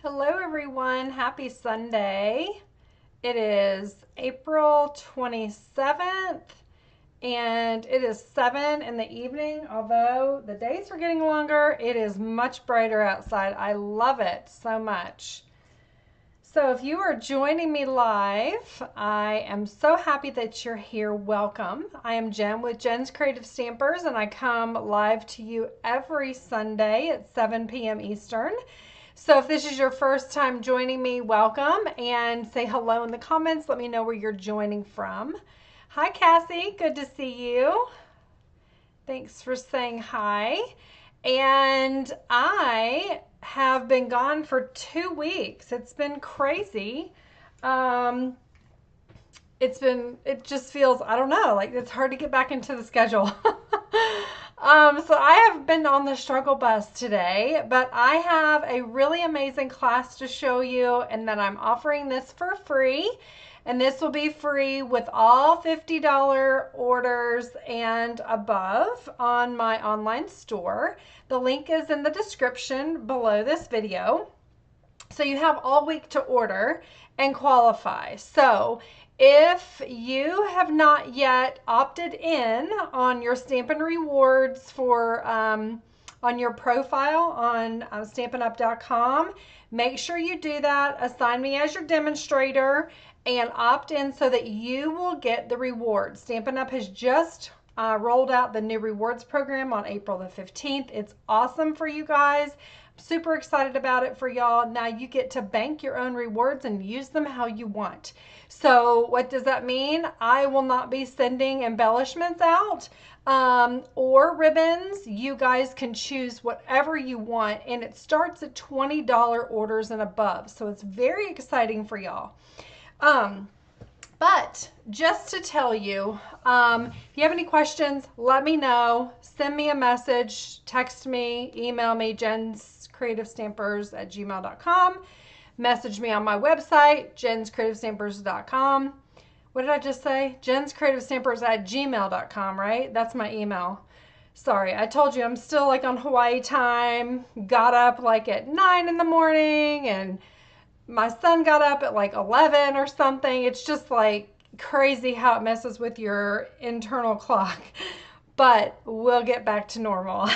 Hello, everyone. Happy Sunday. It is April 27th and it is 7 in the evening. Although the days are getting longer, it is much brighter outside. I love it so much. So, if you are joining me live, I am so happy that you're here. Welcome. I am Jen with Jen's Creative Stampers, and I come live to you every Sunday at 7 p.m. Eastern. So if this is your first time joining me, welcome, and say hello in the comments. Let me know where you're joining from. Hi, Cassie. Good to see you. Thanks for saying hi. And I have been gone for 2 weeks. It's been crazy. Um, it just feels, I don't know, like it's hard to get back into the schedule. So I have been on the struggle bus today, but I have a really amazing class to show you, and then I'm offering this for free. And this will be free with all $50 orders and above on my online store. The link is in the description below this video. So you have all week to order and qualify. So if you have not yet opted in on your Stampin' Rewards for on your profile on Stampin'Up.com, make sure you do that. Assign me as your demonstrator and opt in so that you will get the rewards. Stampin' Up has just rolled out the new rewards program on April the 15th. It's awesome for you guys. Super excited about it for y'all. Now you get to bank your own rewards and use them how you want. So what does that mean? I will not be sending embellishments out or ribbons. You guys can choose whatever you want, and it starts at $20 orders and above. So it's very exciting for y'all. But just to tell you, if you have any questions, let me know. Send me a message, text me, email me, jenscreativestampers@gmail.com. Message me on my website, jenscreativestampers.com. What did I just say? jenscreativestampers@gmail.com, right? That's my email. Sorry, I told you I'm still like on Hawaii time. Got up like at 9 in the morning, and my son got up at like 11 or something. It's just like crazy how it messes with your internal clock. But we'll get back to normal.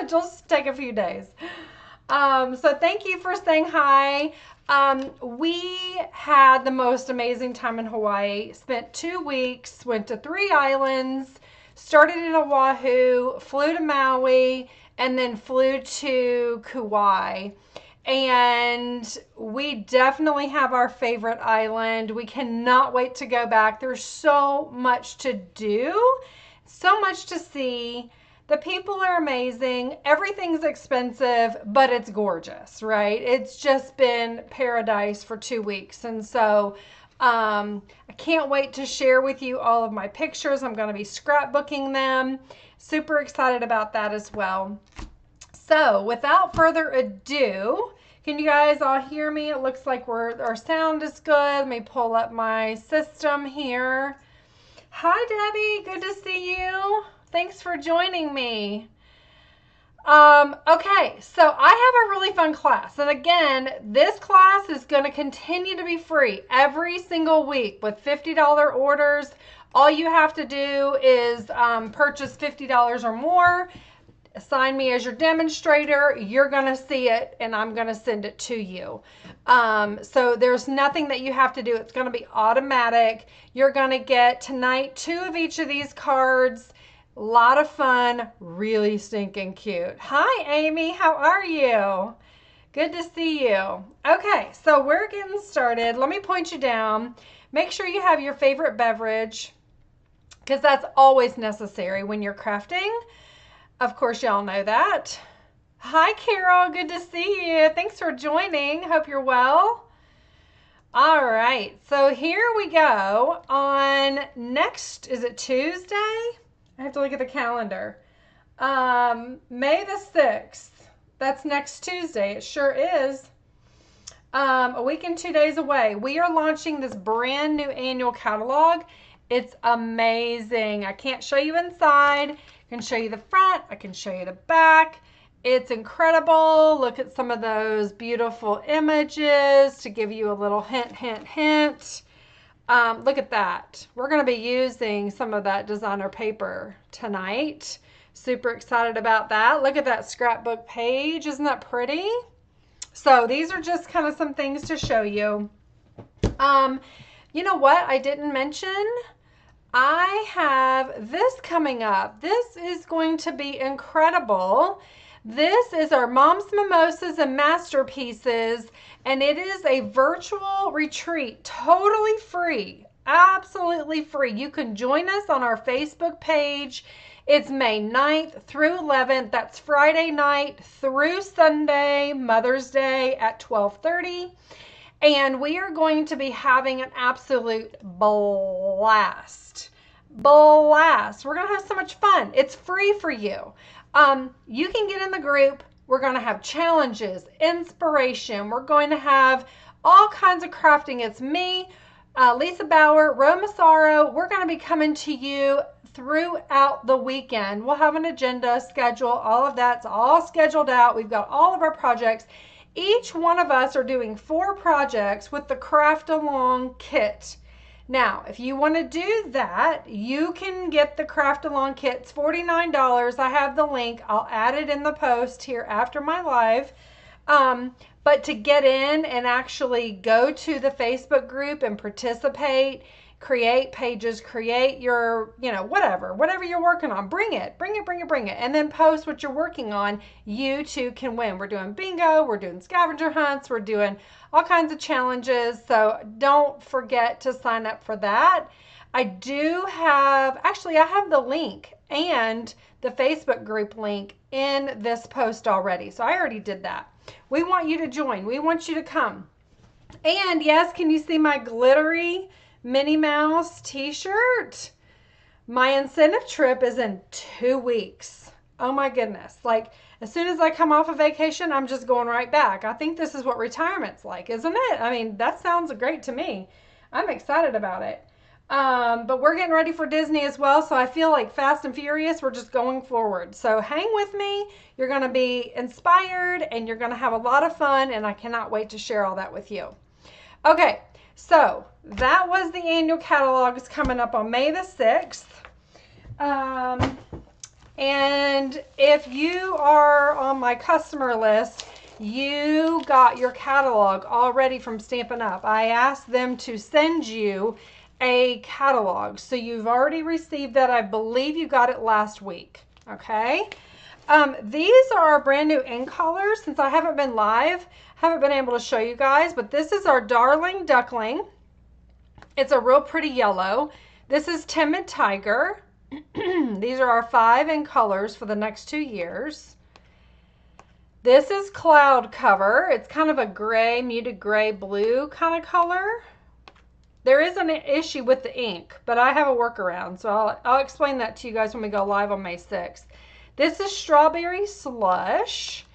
Just take a few days. So thank you for saying hi. We had the most amazing time in Hawaii. Spent 2 weeks, went to 3 islands, started in Oahu, flew to Maui, and then flew to Kauai. And we definitely have our favorite island. We cannot wait to go back. There's so much to do, so much to see. The people are amazing. Everything's expensive, but it's gorgeous, right? It's just been paradise for 2 weeks. And so I can't wait to share with you all of my pictures. I'm going to be scrapbooking them. Super excited about that as well. So without further ado, can you guys all hear me? It looks like our sound is good. Let me pull up my system here. Hi, Debbie. Good to see you. Thanks for joining me. Okay, so I have a really fun class. And again, this class is going to continue to be free every single week with $50 orders. All you have to do is purchase $50 or more. Assign me as your demonstrator. You're going to see it, and I'm going to send it to you. So there's nothing that you have to do. It's going to be automatic. You're going to get tonight 2 of each of these cards. A lot of fun. Really stinking cute. Hi, Amy. How are you? Good to see you. Okay, so we're getting started. Let me point you down. Make sure you have your favorite beverage, because that's always necessary when you're crafting. Of course, y'all know that. Hi, Carol. Good to see you. Thanks for joining. Hope you're well. All right. So here we go on next, is it Tuesday? I have to look at the calendar. May the 6th. That's next Tuesday. It sure is. A week and 2 days away. We are launching this brand new annual catalog. It's amazing. I can't show you inside. I can show you the front. I can show you the back. It's incredible. Look at some of those beautiful images to give you a little hint, hint, hint. Look at that. We're going to be using some of that designer paper tonight. Super excited about that. Look at that scrapbook page. Isn't that pretty? So these are just kind of some things to show you. You know what I didn't mention? I have this coming up. This is going to be incredible. This is our Mom's Mimosas and Masterpieces, and it is a virtual retreat, totally free, absolutely free. You can join us on our Facebook page. It's May 9th through 11th. That's Friday night through Sunday, Mother's Day at 12:30. And we are going to be having an absolute blast. Blast. We're going to have so much fun. It's free for you. You can get in the group. We're going to have challenges, inspiration. We're going to have all kinds of crafting. It's me, Lisa Bauer, Ro Massaro. We're going to be coming to you throughout the weekend. We'll have an agenda, schedule, all of that's all scheduled out. We've got all of our projects. Each one of us are doing 4 projects with the Craft Along kit. Now, if you want to do that, you can get the Craft Along kit. It's $49. I have the link. I'll add it in the post here after my live. But to get in and actually go to the Facebook group and participate, create pages, create your, whatever you're working on, bring it, and then post what you're working on. You too can win. We're doing bingo, we're doing scavenger hunts, we're doing all kinds of challenges. So don't forget to sign up for that. I have the link and the Facebook group link in this post already. So I already did that. We want you to join. We want you to come. And yes, can you see my glittery Minnie Mouse t-shirt? My incentive trip is in 2 weeks. Oh my goodness. Like, as soon as I come off of vacation, I'm just going right back. I think this is what retirement's like, isn't it? I mean, that sounds great to me. I'm excited about it. But we're getting ready for Disney as well, so I feel like Fast and Furious, we're just going forward. So hang with me. You're going to be inspired, and you're going to have a lot of fun, and I cannot wait to share all that with you. Okay, so that was the annual catalogs coming up on May the 6th. And if you are on my customer list, you got your catalog already from Stampin' Up. I asked them to send you a catalog. So you've already received that. I believe you got it last week. Okay. These are our brand new ink colors. Since I haven't been live, haven't been able to show you guys, but this is our Darling Duckling. It's a real pretty yellow. This is Timid Tiger. These are our 5 ink colors for the next 2 years. This is Cloud Cover. It's kind of a gray, muted gray blue kind of color. There is an issue with the ink, but I have a workaround, so I'll explain that to you guys when we go live on May 6th. This is Strawberry Slush,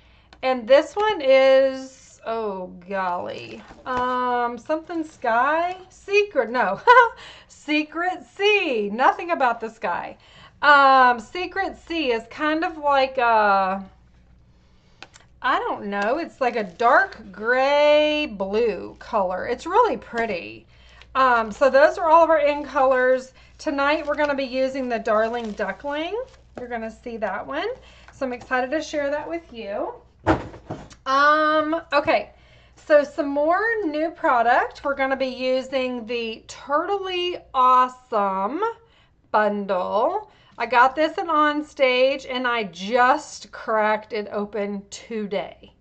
and this one is, oh golly, something Sky? Secret, no, Secret Sea, nothing about the sky. Secret Sea is kind of like a, I don't know, it's like a dark gray blue color. It's really pretty. So those are all of our ink colors. Tonight we're going to be using the Darling Duckling. You're going to see that one. So I'm excited to share that with you. Okay, so some more new product. We're going to be using the Turtly Awesome bundle. I got this in On Stage and I just cracked it open today.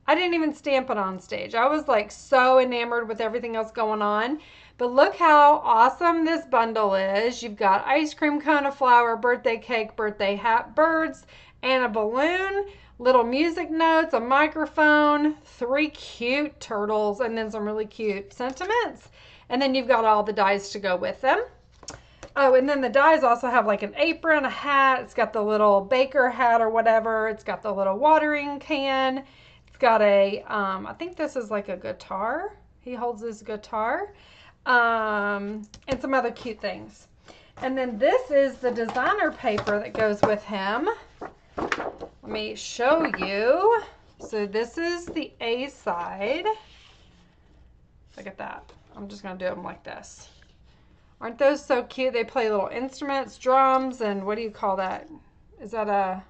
I didn't even stamp it on stage. I was like so enamored with everything else going on. But look how awesome this bundle is. You've got ice cream cone, a flower, birthday cake, birthday hat, birds, and a balloon, little music notes, a microphone, 3 cute turtles, and then some really cute sentiments. And then you've got all the dies to go with them. Oh, and then the dies also have like an apron, a hat. It's got the little baker hat or whatever. It's got the little watering can. It's got a, I think this is like a guitar. He holds his guitar. And some other cute things. And then this is the designer paper that goes with him. Let Let me show you. So this is the A side. Look at that. I'm just going to do them like this. Aren't those so cute? They play little instruments, drums, and what do you call that? Is that a,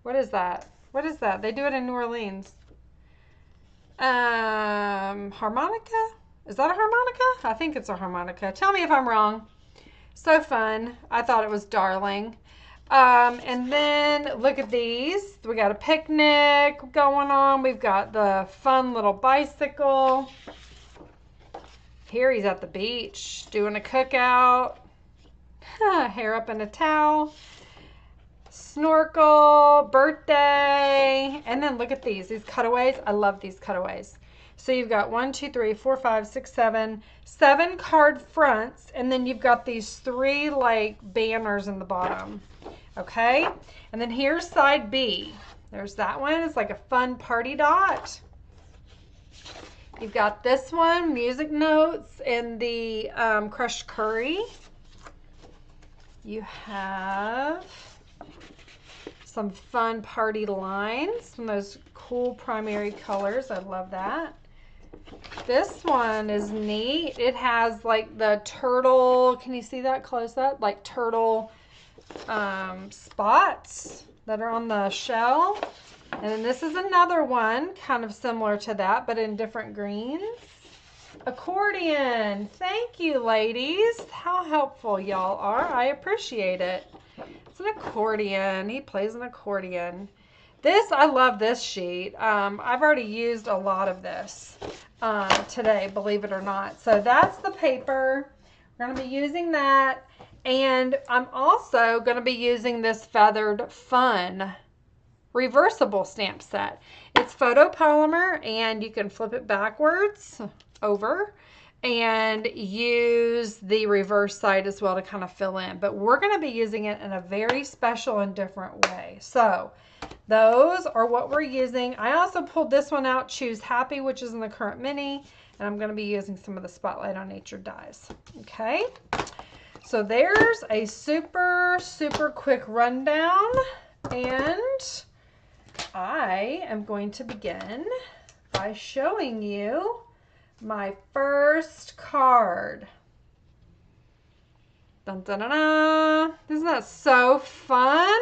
what is that? What is that? They do it in New Orleans. Harmonica? Is that a harmonica? I think it's a harmonica. Tell me if I'm wrong. So fun. I thought it was darling. And then look at these. We got a picnic going on. We've got the fun little bicycle. Here he's at the beach doing a cookout. Hair up in a towel. Snorkel, birthday. And then look at these cutaways. I love these cutaways. So you've got 1, 2, 3, 4, 5, 6, 7 card fronts, and then you've got these 3 like banners in the bottom. Okay, and then here's side B. There's that one. It's like a fun party dot. You've got this one, music notes, and the crushed curry. You have some fun party lines from those cool primary colors. I love that. This one is neat. It has like the turtle, can you see that close up? Like turtle spots that are on the shell. And then this is another one kind of similar to that, but in different greens. Accordion. Thank you, ladies. How helpful y'all are. I appreciate it. It's an accordion. He plays an accordion. This, I love this sheet. I've already used a lot of this today, believe it or not. So that's the paper. We're going to be using that. And I'm also going to be using this Feathered Fun reversible stamp set. It's photopolymer, and you can flip it backwards over and use the reverse side as well to kind of fill in. But we're going to be using it in a very special and different way. So those are what we're using. I also pulled this one out, Choose Happy, which is in the current mini, and I'm going to be using some of the Spotlight on Nature dies. Okay, so there's a super, super quick rundown, and I am going to begin by showing you my first card. Dun, dun, dun, dun. Isn't that so fun?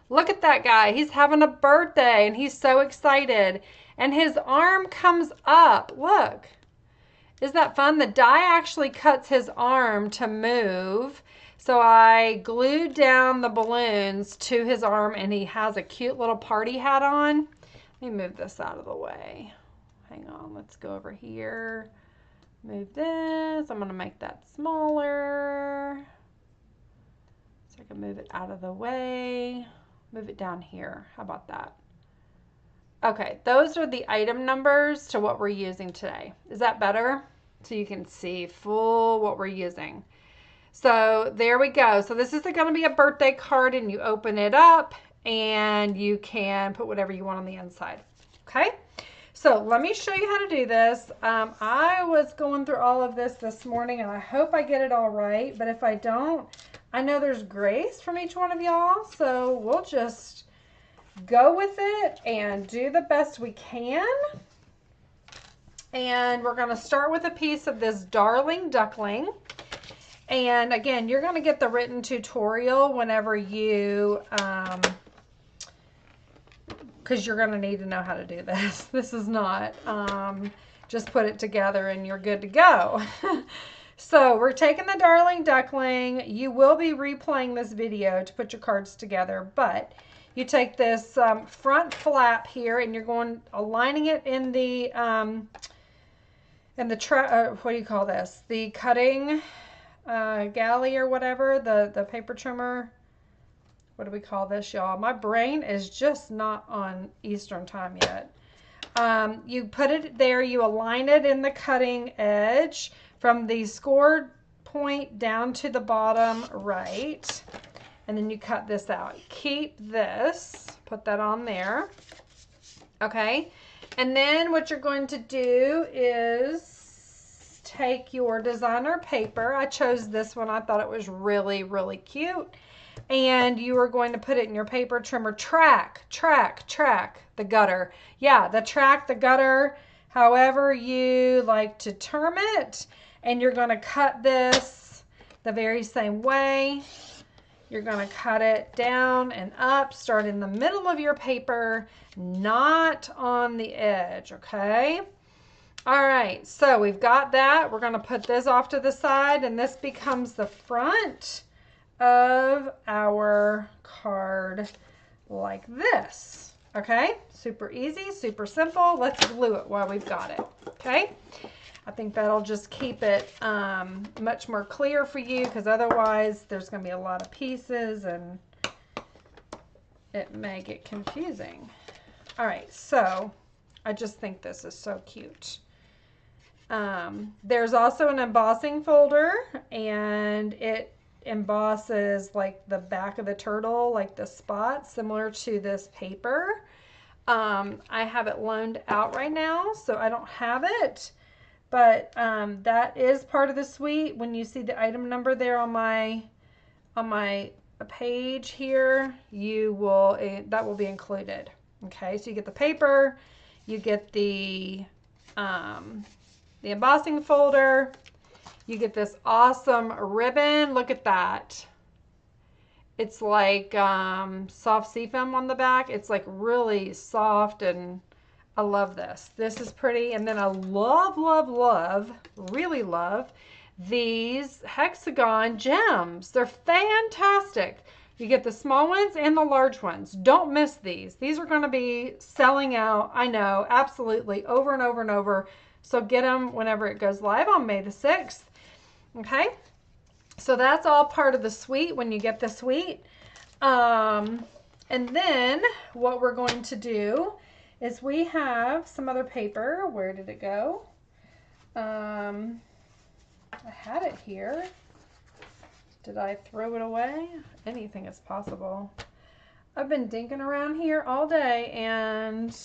Look at that guy. He's having a birthday and he's so excited. And his arm comes up. Look. Isn't that fun? The die actually cuts his arm to move. So I glued down the balloons to his arm, and he has a cute little party hat on. Let me move this out of the way. Hang on. Let's go over here. Move this. I'm going to make that smaller so I can move it out of the way. Move it down here. How about that? Okay, those are the item numbers to what we're using today. Is that better? So you can see full what we're using. So there we go. So this is going to be a birthday card, and you open it up and you can put whatever you want on the inside. Okay, so let me show you how to do this. I was going through all of this morning, and I hope I get it all right. But if I don't, I know there's grace from each one of y'all. So we'll just go with it and do the best we can. And we're going to start with a piece of this Darling Duckling. And again, you're going to get the written tutorial whenever you, because you're going to need to know how to do this. This is not just put it together and you're good to go. So we're taking the Darling Duckling. You will be replaying this video to put your cards together, but you take this front flap here, and you're going aligning it in the what do you call this? The cutting galley or whatever, the paper trimmer. What do we call this, y'all? My brain is just not on Eastern time yet. You put it there, you align it in the cutting edge from the scored point down to the bottom right, and then you cut this out. Keep this, put that on there. Okay, and then what you're going to do is take your designer paper. I chose this one. I thought it was really, really cute. And you are going to put it in your paper trimmer. Track the gutter. Yeah, the gutter, however you like to term it. And you're going to cut this the very same way. You're going to cut it down and up. Start in the middle of your paper, not on the edge, okay? All right, so we've got that. We're going to put this off to the side, and this becomes the front of our card like this, okay? Super easy, super simple. Let's glue it while we've got it, okay? I think that'll just keep it much more clear for you, because otherwise there's going to be a lot of pieces and it may get confusing. All right, so I just think this is so cute. There's also an embossing folder, and it embosses like the back of the turtle, like the spots, similar to this paper. I have it loaned out right now, so I don't have it. But that is part of the suite. When you see the item number there on my page here, that will be included. Okay, so you get the paper, you get the embossing folder, you get this awesome ribbon. Look at that. It's like soft seafoam on the back. It's like really soft, and I love this. This is pretty. And then I really love these hexagon gems. They're fantastic. You get the small ones and the large ones. Don't miss these. These are going to be selling out, I know, absolutely, over and over and over. So get them whenever it goes live on May the 6th. Okay? So that's all part of the suite when you get the suite. And then what we're going to do is we have some other paper. Where did it go? I had it here. Did I throw it away? Anything is possible. I've been dinking around here all day, and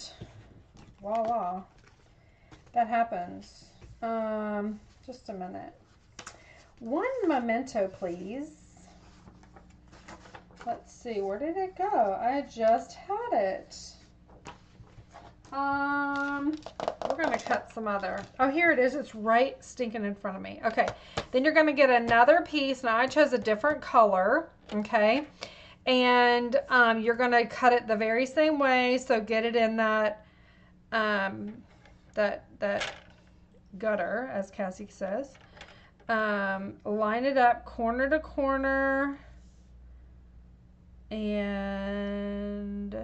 voila, that happens. Just a minute. One memento, please. Let's see, where did it go? I just had it. We're going to cut some other. Oh, here it is. It's right stinking in front of me. Okay. Then you're going to get another piece. Now I chose a different color. Okay. And you're going to cut it the very same way. So get it in that, that gutter, as Cassie says. Line it up corner to corner. And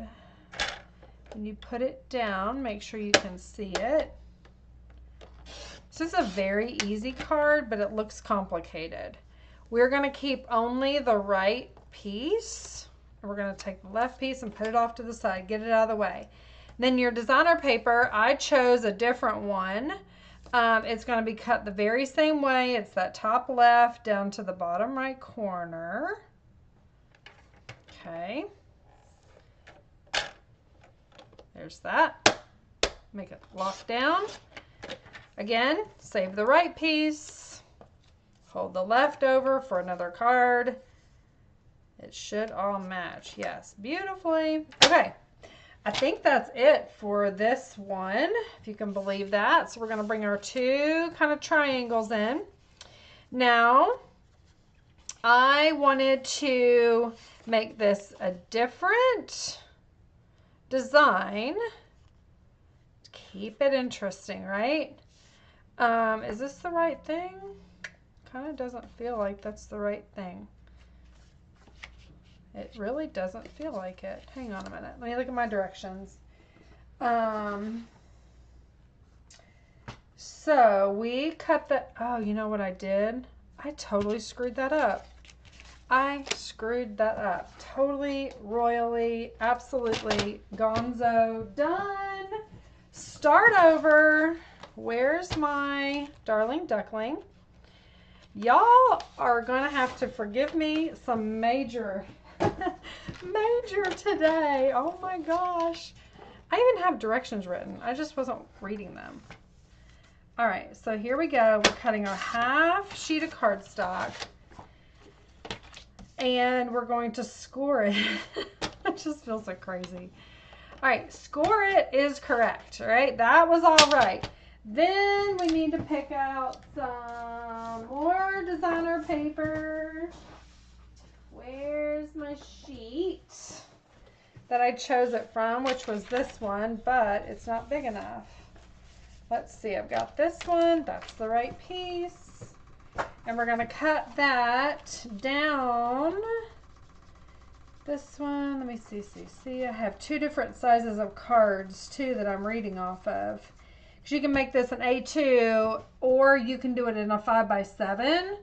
when you put it down, make sure you can see it. This is a very easy card, but it looks complicated. We're going to keep only the right piece. We're going to take the left piece and put it off to the side, get it out of the way. Then your designer paper, I chose a different one. It's going to be cut the very same way. It's that top left down to the bottom right corner. Okay. There's that. Make it lock down. Again, save the right piece. Hold the left over for another card. It should all match. Yes, beautifully. Okay. I think that's it for this one, if you can believe that. So we're going to bring our two kind of triangles in. Now, I wanted to make this a different design to keep it interesting, right? Is this the right thing? Kind of doesn't feel like that's the right thing. It really doesn't feel like it. Hang on a minute. Let me look at my directions. So we cut the, oh, you know what I did? I totally screwed that up. I screwed that up. Totally, royally, absolutely gonzo. Done. Start over. Where's my darling duckling? Y'all are going to have to forgive me some major today. Oh my gosh. I even have directions written. I just wasn't reading them. All right, so here we go. We're cutting our half sheet of cardstock and we're going to score it. It just feels so crazy. All right, score it is correct, all right? That was all right. Then we need to pick out some more designer paper. Where's my sheet that I chose it from, which was this one, but it's not big enough. Let's see, I've got this one. That's the right piece. And we're going to cut that down. This one, let me see. I have two different sizes of cards, too, that I'm reading off of. Because you can make this an A2, or you can do it in a 5x7,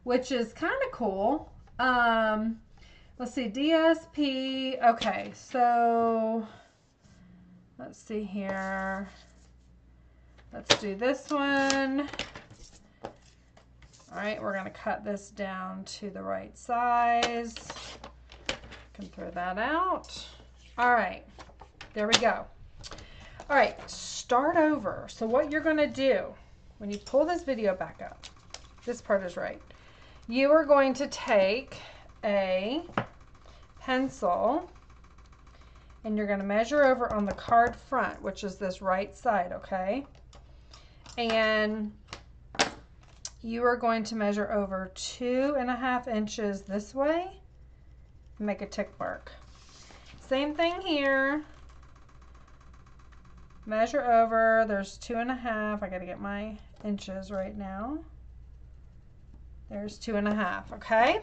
which is kind of cool. Let's see, DSP. Okay, so let's see here. Let's do this one. All right, we're going to cut this down to the right size. Can throw that out. All right, there we go. All right, start over. So what you're going to do when you pull this video back up, this part is right. You are going to take a pencil and you're going to measure over on the card front, which is this right side, okay? And you are going to measure over 2.5 inches this way. Make a tick mark. Same thing here. Measure over. There's 2.5. I got to get my inches right now. There's 2.5. Okay.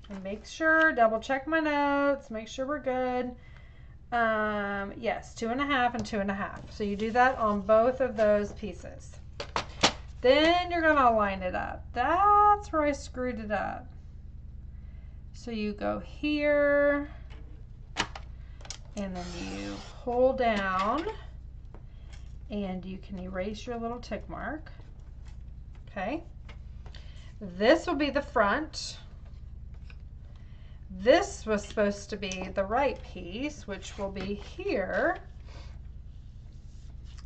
And make sure, double check my notes. Make sure we're good. Yes, 2.5 and 2.5. So you do that on both of those pieces. Then you're going to line it up. That's where I screwed it up. So you go here, and then you pull down, and you can erase your little tick mark. Okay. This will be the front. This was supposed to be the right piece, which will be here.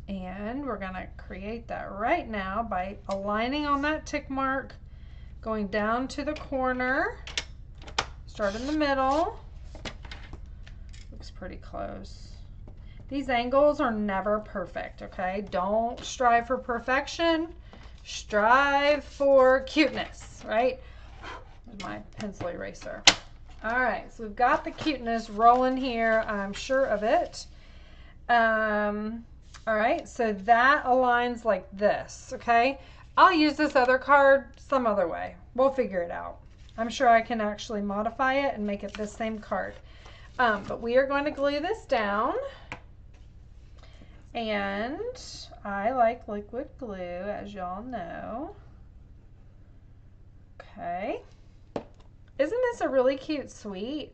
And we're going to create that right now by aligning on that tick mark, going down to the corner, start in the middle. Looks pretty close. These angles are never perfect, okay? Don't strive for perfection. Strive for cuteness, right? There's my pencil eraser. All right, so we've got the cuteness rolling here. I'm sure of it. All right, so that aligns like this, okay? I'll use this other card some other way. We'll figure it out. I'm sure I can actually modify it and make it the same card. But we are going to glue this down. And I like liquid glue, as y'all know. Okay. Isn't this a really cute sweet?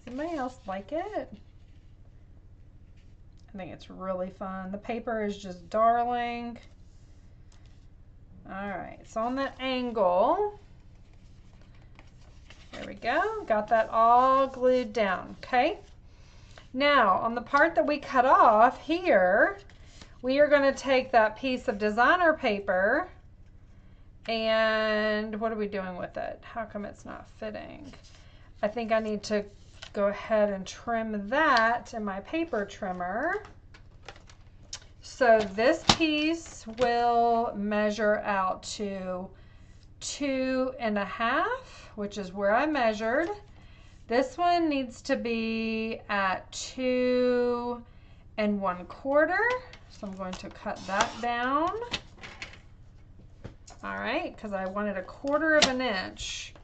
Does anybody else like it? I think it's really fun. The paper is just darling. All right, it's on the angle. There we go. Got that all glued down, okay? Now, on the part that we cut off here, we are going to take that piece of designer paper and what are we doing with it? How come it's not fitting? I think I need to go ahead and trim that in my paper trimmer. So this piece will measure out to 2.5, which is where I measured. This one needs to be at 2 1/4. So I'm going to cut that down. All right, because I wanted 1/4 inch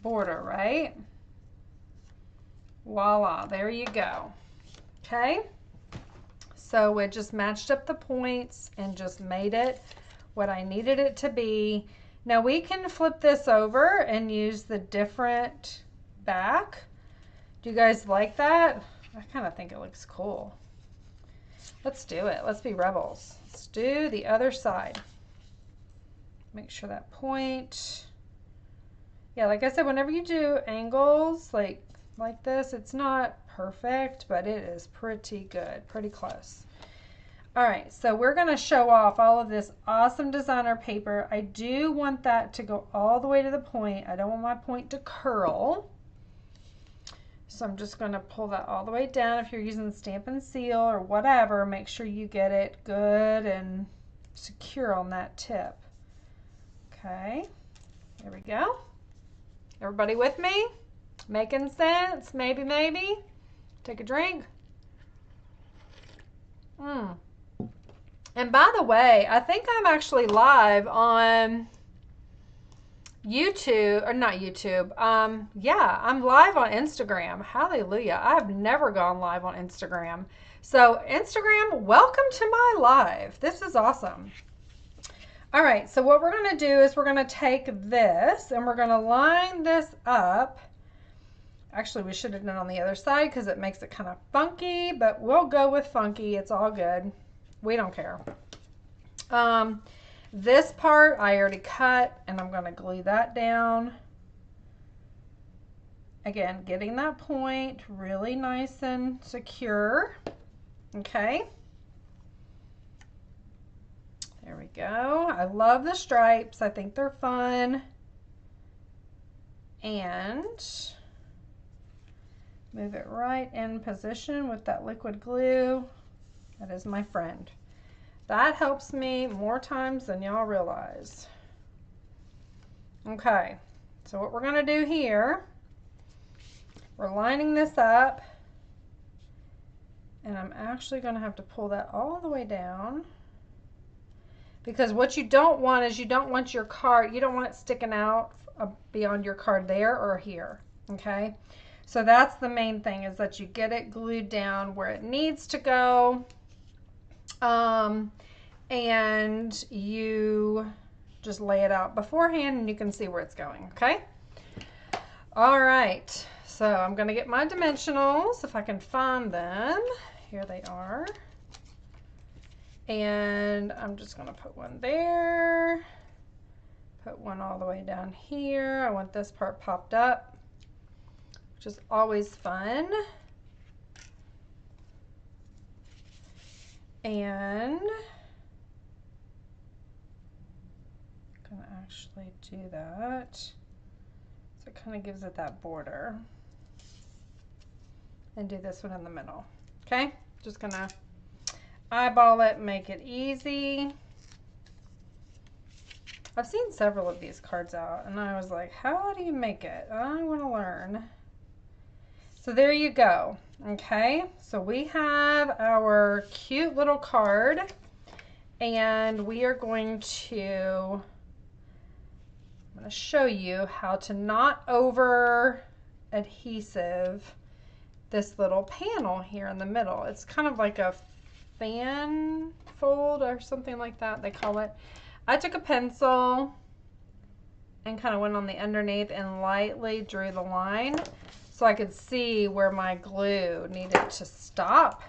border, right? Voila, there you go. Okay, so we just matched up the points and just made it what I needed it to be. Now we can flip this over and use the different back. Do you guys like that? I kind of think it looks cool. Let's do it. Let's be rebels. Let's do the other side. Make sure that point. Yeah, like I said, whenever you do angles like this, it's not perfect, but it is pretty good, pretty close. All right, so we're going to show off all of this awesome designer paper. I do want that to go all the way to the point. I don't want my point to curl. So I'm just going to pull that all the way down. If you're using Stamp and Seal or whatever, make sure you get it good and secure on that tip. Okay, there we go. Everybody with me? Making sense? Maybe, maybe. Take a drink. And by the way, I think I'm actually live on YouTube, or not YouTube. Yeah, I'm live on Instagram. Hallelujah. I have never gone live on Instagram. So Instagram, welcome to my live. This is awesome. All right, so what we're going to do is we're going to take this and we're going to line this up. Actually, we should have done it on the other side because it makes it kind of funky, but we'll go with funky. It's all good. We don't care. This part I already cut and I'm going to glue that down. Again, getting that point really nice and secure. Okay. There we go. I love the stripes. I think they're fun. And move it right in position with that liquid glue. That is my friend. That helps me more times than y'all realize. Okay, so what we're going to do here, we're lining this up, and I'm actually going to have to pull that all the way down, because what you don't want is you don't want your card, you don't want it sticking out beyond your card there or here, okay? So that's the main thing, is that you get it glued down where it needs to go. And you just lay it out beforehand and you can see where it's going, okay? All right, so I'm gonna get my dimensionals if I can find them. Here they are. And I'm just gonna put one there, put one all the way down here. I want this part popped up, which is always fun. And I'm gonna actually do that. So it kind of gives it that border. And do this one in the middle. Okay, just gonna eyeball it, make it easy. I've seen several of these cards out and I was like, how do you make it? I want to learn. So there you go. Okay, so we have our cute little card and we are going to, I'm going to show you how to not over adhesive this little panel here in the middle. It's kind of like a fan fold or something like that they call it. I took a pencil and kind of went on the underneath and lightly drew the line so I could see where my glue needed to stop,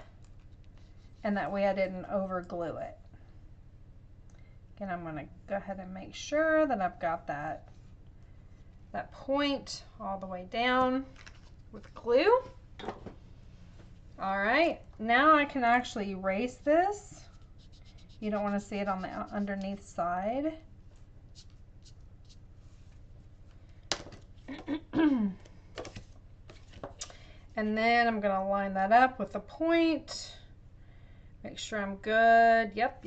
and that way I didn't over glue it. Again, I'm going to go ahead and make sure that I've got that point all the way down with glue. All right, now I can actually erase this. You don't want to see it on the underneath side. And then I'm going to line that up with the point. Make sure I'm good. Yep.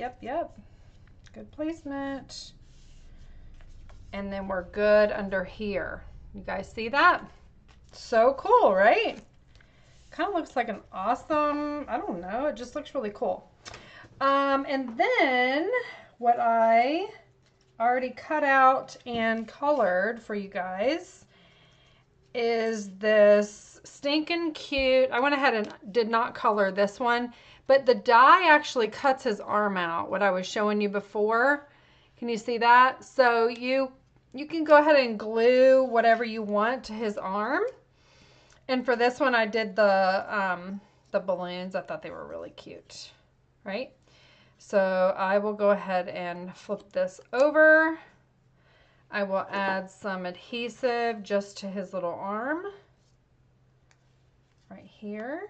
Good placement. And then we're good under here. You guys see that? So cool, right? Kind of looks like an awesome, I don't know, it just looks really cool. And then what I already cut out and colored for you guys is this stinking cute, I went ahead and did not color this one, but the die actually cuts his arm out, what I was showing you before. Can you see that? So you can go ahead and glue whatever you want to his arm. And for this one, I did the balloons. I thought they were really cute, right? So I will go ahead and flip this over. I will add some adhesive just to his little arm right here.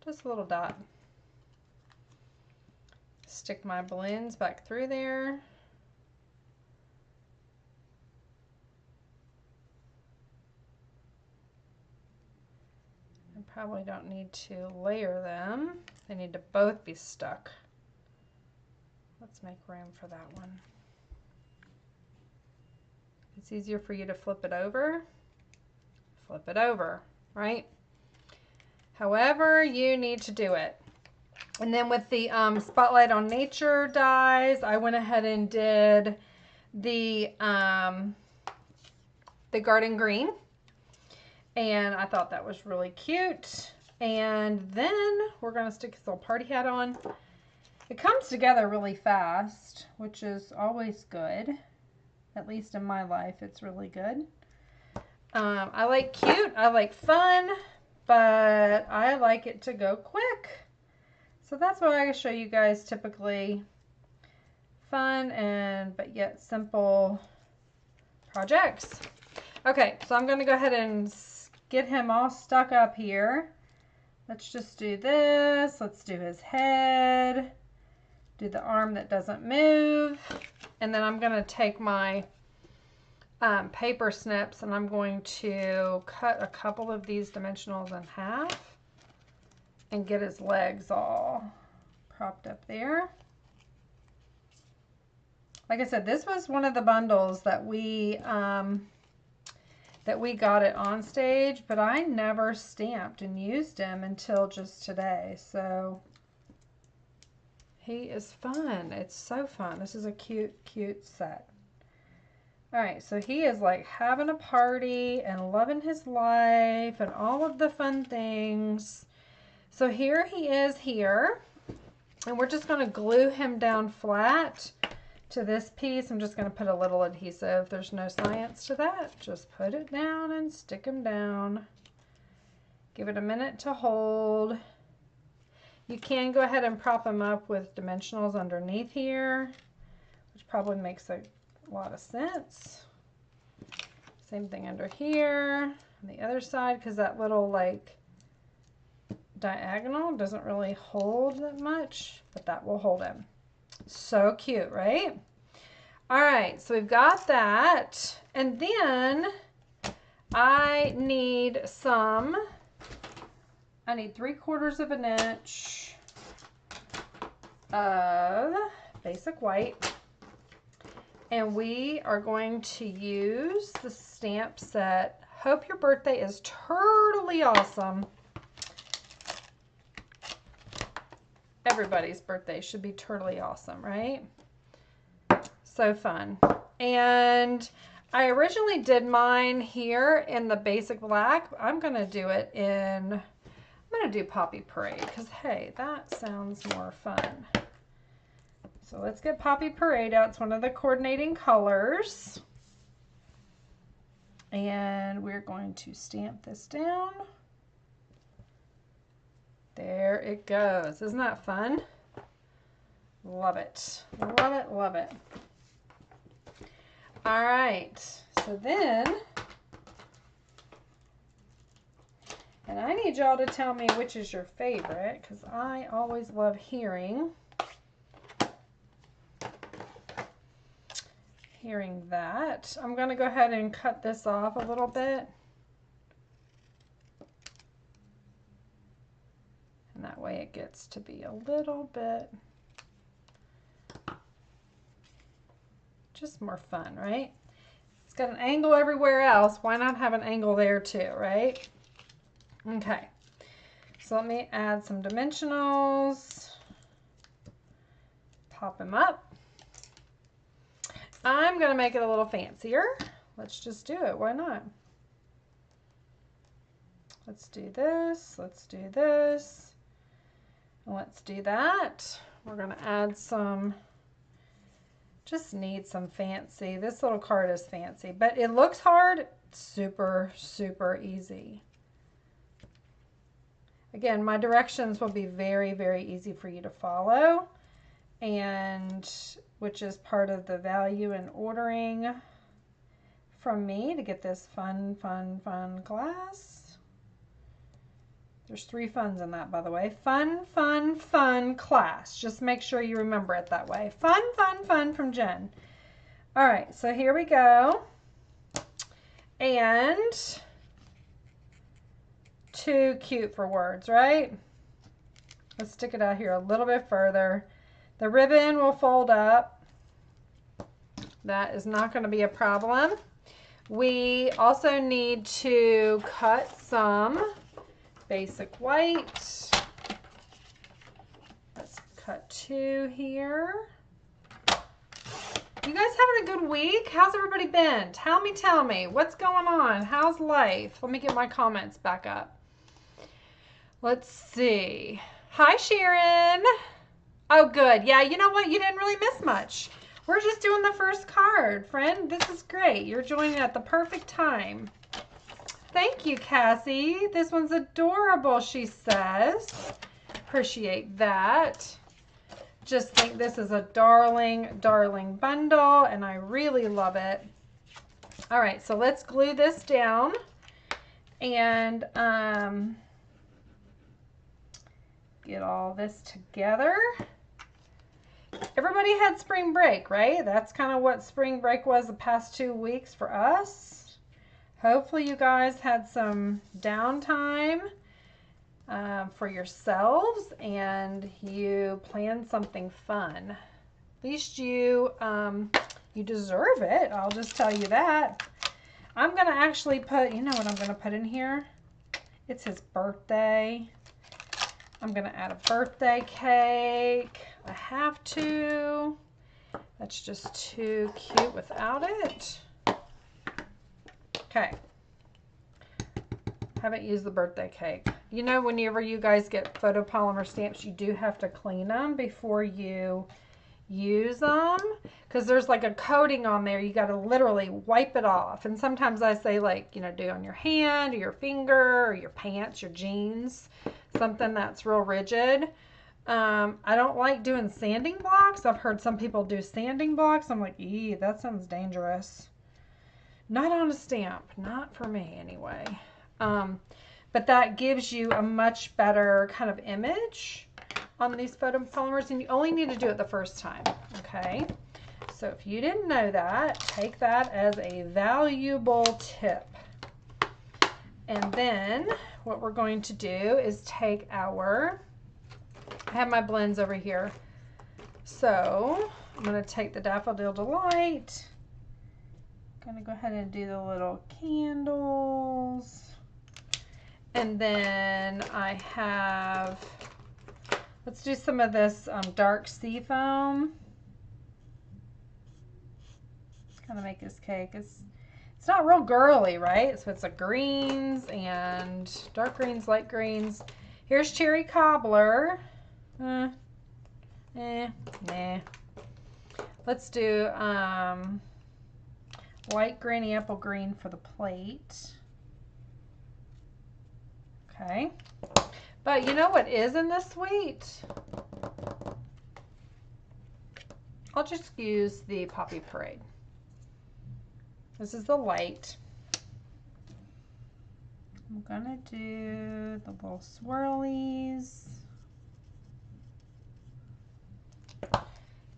Just a little dot. Stick my balloons back through there. I probably don't need to layer them. They need to both be stuck. Let's make room for that one. It's easier for you to flip it over. Flip it over, right? However you need to do it. And then with the Spotlight on Nature dies, I went ahead and did the garden green. And I thought that was really cute. And then we're going to stick his little party hat on. It comes together really fast, which is always good. At least in my life, it's really good. I like cute, I like fun, but I like it to go quick. So that's why I show you guys typically fun but yet simple projects. Okay, so I'm going to go ahead and get him all stuck up here. Let's just do this. Let's do his head. Do the arm that doesn't move. And then I'm going to take my paper snips and I'm going to cut a couple of these dimensionals in half and get his legs all propped up there. Like I said, this was one of the bundles that we got at On Stage, but I never stamped and used him until just today. So he is fun. It's so fun. This is a cute, cute set. All right, so he is like having a party and loving his life and all of the fun things. So here he is here, and we're just going to glue him down flat to this piece. I'm just going to put a little adhesive. There's no science to that. Just put it down and stick him down. Give it a minute to hold. You can go ahead and prop him up with dimensionals underneath here, which probably makes a lot of sense. Same thing under here on the other side, because that little like diagonal doesn't really hold that much, but that will hold him. So cute, right? All right, so we've got that, and then I need 3/4 of an inch of basic white. And we are going to use the stamp set, Hope Your Birthday is Totally Awesome. Everybody's birthday should be totally awesome, right? So fun. And I originally did mine here in the basic black. I'm going to do it in, I'm going to do Poppy Parade because, hey, that sounds more fun. So let's get Poppy Parade out. It's one of the coordinating colors. And we're going to stamp this down. There it goes. Isn't that fun? Love it. Love it, love it. All right. So then, and I need y'all to tell me which is your favorite because I always love hearing that. I'm going to go ahead and cut this off a little bit. And that way it gets to be a little bit just more fun, right? It's got an angle everywhere else. Why not have an angle there too, right? Okay. So let me add some dimensionals. Pop them up. I'm going to make it a little fancier. Let's just do it. Why not? Let's do this. Let's do this. Let's do that. We're going to add some, just need some fancy. This little card is fancy, but it looks hard. Super, super easy. Again, my directions will be very, very easy for you to follow, and which is part of the value in ordering from me to get this fun, fun, fun glass. There's 3 funs in that, by the way. Fun, fun, fun, class. Just make sure you remember it that way. Fun, fun, fun from Jen. All right, so here we go. And too cute for words, right? Let's stick it out here a little bit further. The ribbon will fold up. That is not going to be a problem. We also need to cut some basic white. Let's cut 2 here. You guys having a good week? How's everybody been? Tell me. What's going on? How's life? Let me get my comments back up. Let's see. Hi, Sharon. Oh, good. Yeah, you know what? You didn't really miss much. We're just doing the first card, friend. This is great. You're joining at the perfect time. Thank you, Cassie. This one's adorable, she says. Appreciate that. Just think this is a darling, darling bundle, and I really love it. All right, so let's glue this down. And get all this together. Everybody had spring break, right? That's kind of what spring break was the past 2 weeks for us. Hopefully you guys had some downtime for yourselves and you planned something fun. At least you deserve it. I'll just tell you that. I'm going to actually put, you know what I'm going to put in here? It's his birthday. I'm going to add a birthday cake. I have to. That's just too cute without it. Okay. Haven't used the birthday cake. You know, whenever you guys get photopolymer stamps, you do have to clean them before you use them, because there's like a coating on there. You got to literally wipe it off. And sometimes I say, like, you know, do it on your hand or your finger or your pants, your jeans, something that's real rigid. I don't like doing sanding blocks. I've heard some people do sanding blocks. I'm like, ee, that sounds dangerous. Not on a stamp. Not for me anyway. But that gives you a much better kind of image on these photopolymers, and you only need to do it the first time, okay? So if you didn't know that, take that as a valuable tip. And then what we're going to do is take our, I have my blends over here. So I'm going to take the Daffodil Delight. I'm going to go ahead and do the little candles. And then I have, let's do some of this dark sea foam. Let's kind of make this cake. It's not real girly, right? So it's a greens and dark greens, light greens. Here's cherry cobbler. Nah. Let's do light granny apple green for the plate. Okay. But you know what is in this suite? I'll just use the Poppy Parade. This is the light. I'm gonna do the little swirlies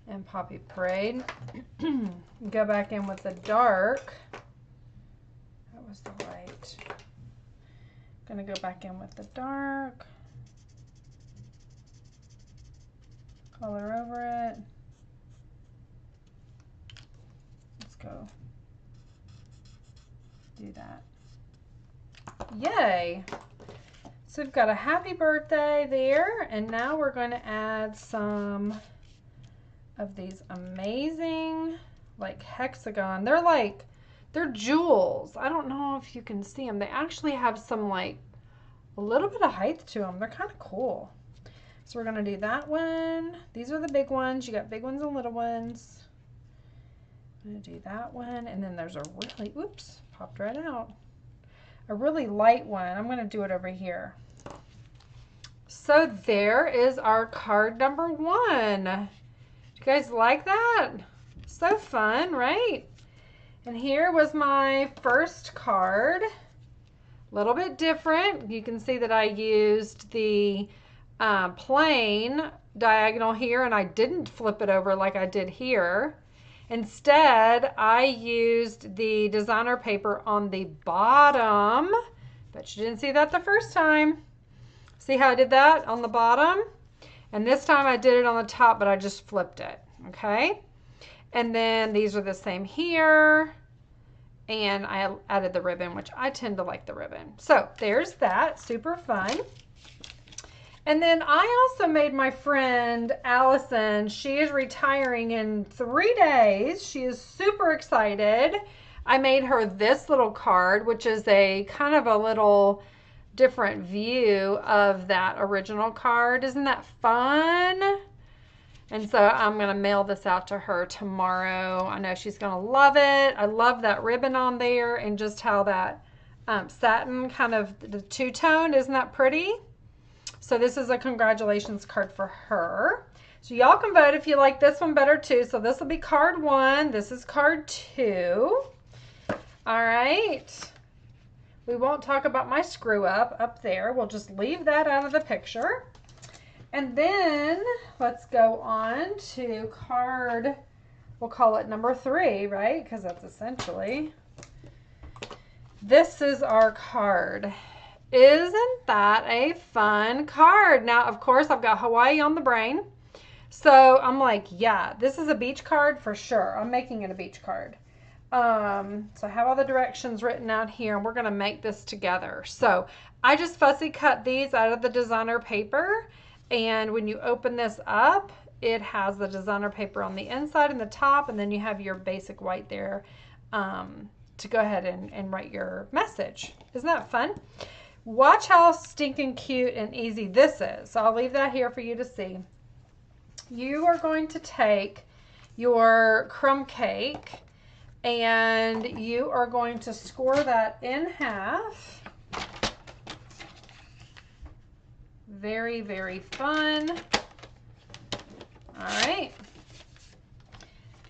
and Poppy Parade. Go back in with the dark. That was the light. Gonna go back in with the dark. Color over it. Let's go do that. Yay! So we've got a happy birthday there, and now we're going to add some of these amazing, like, hexagon. They're jewels. I don't know if you can see them. They actually have some, like, a little bit of height to them. They're kind of cool. So we're going to do that one. These are the big ones. You got big ones and little ones. I'm going to do that one. And then there's a really, oops, popped right out. A really light one. I'm going to do it over here. So there is our card number 1. Do you guys like that? So fun, right? And here was my first card. little bit different. You can see that I used the plain diagonal here, and I didn't flip it over like I did here. Instead, I used the designer paper on the bottom, but you didn't see that the first time. See how I did that on the bottom? And this time I did it on the top, but I just flipped it, okay? And then these are the same here. And I added the ribbon, which I tend to like the ribbon. So there's that, super fun. And then I also made my friend Allison, she is retiring in 3 days. She is super excited. I made her this little card, which is a kind of a little different view of that original card. Isn't that fun? And so I'm going to mail this out to her tomorrow. I know she's going to love it. I love that ribbon on there and just how that satin kind of the two-tone. Isn't that pretty? So this is a congratulations card for her. So y'all can vote if you like this one better too. So this will be card 1. This is card 2. All right. We won't talk about my screw up there. We'll just leave that out of the picture. And then let's go on to card, we'll call it number 3, right? Because that's essentially, this is our card. Isn't that a fun card? Now, of course, I've got Hawaii on the brain. So I'm like, yeah, this is a beach card for sure. I'm making it a beach card. So I have all the directions written out here, and we're going to make this together. So I just fussy cut these out of the designer paper. And when you open this up, it has the designer paper on the inside and the top, and then you have your basic white there to go ahead and write your message. Isn't that fun? Watch how stinking cute and easy this is. So I'll leave that here for you to see. You are going to take your crumb cake and you are going to score that in half. Very, very fun. All right.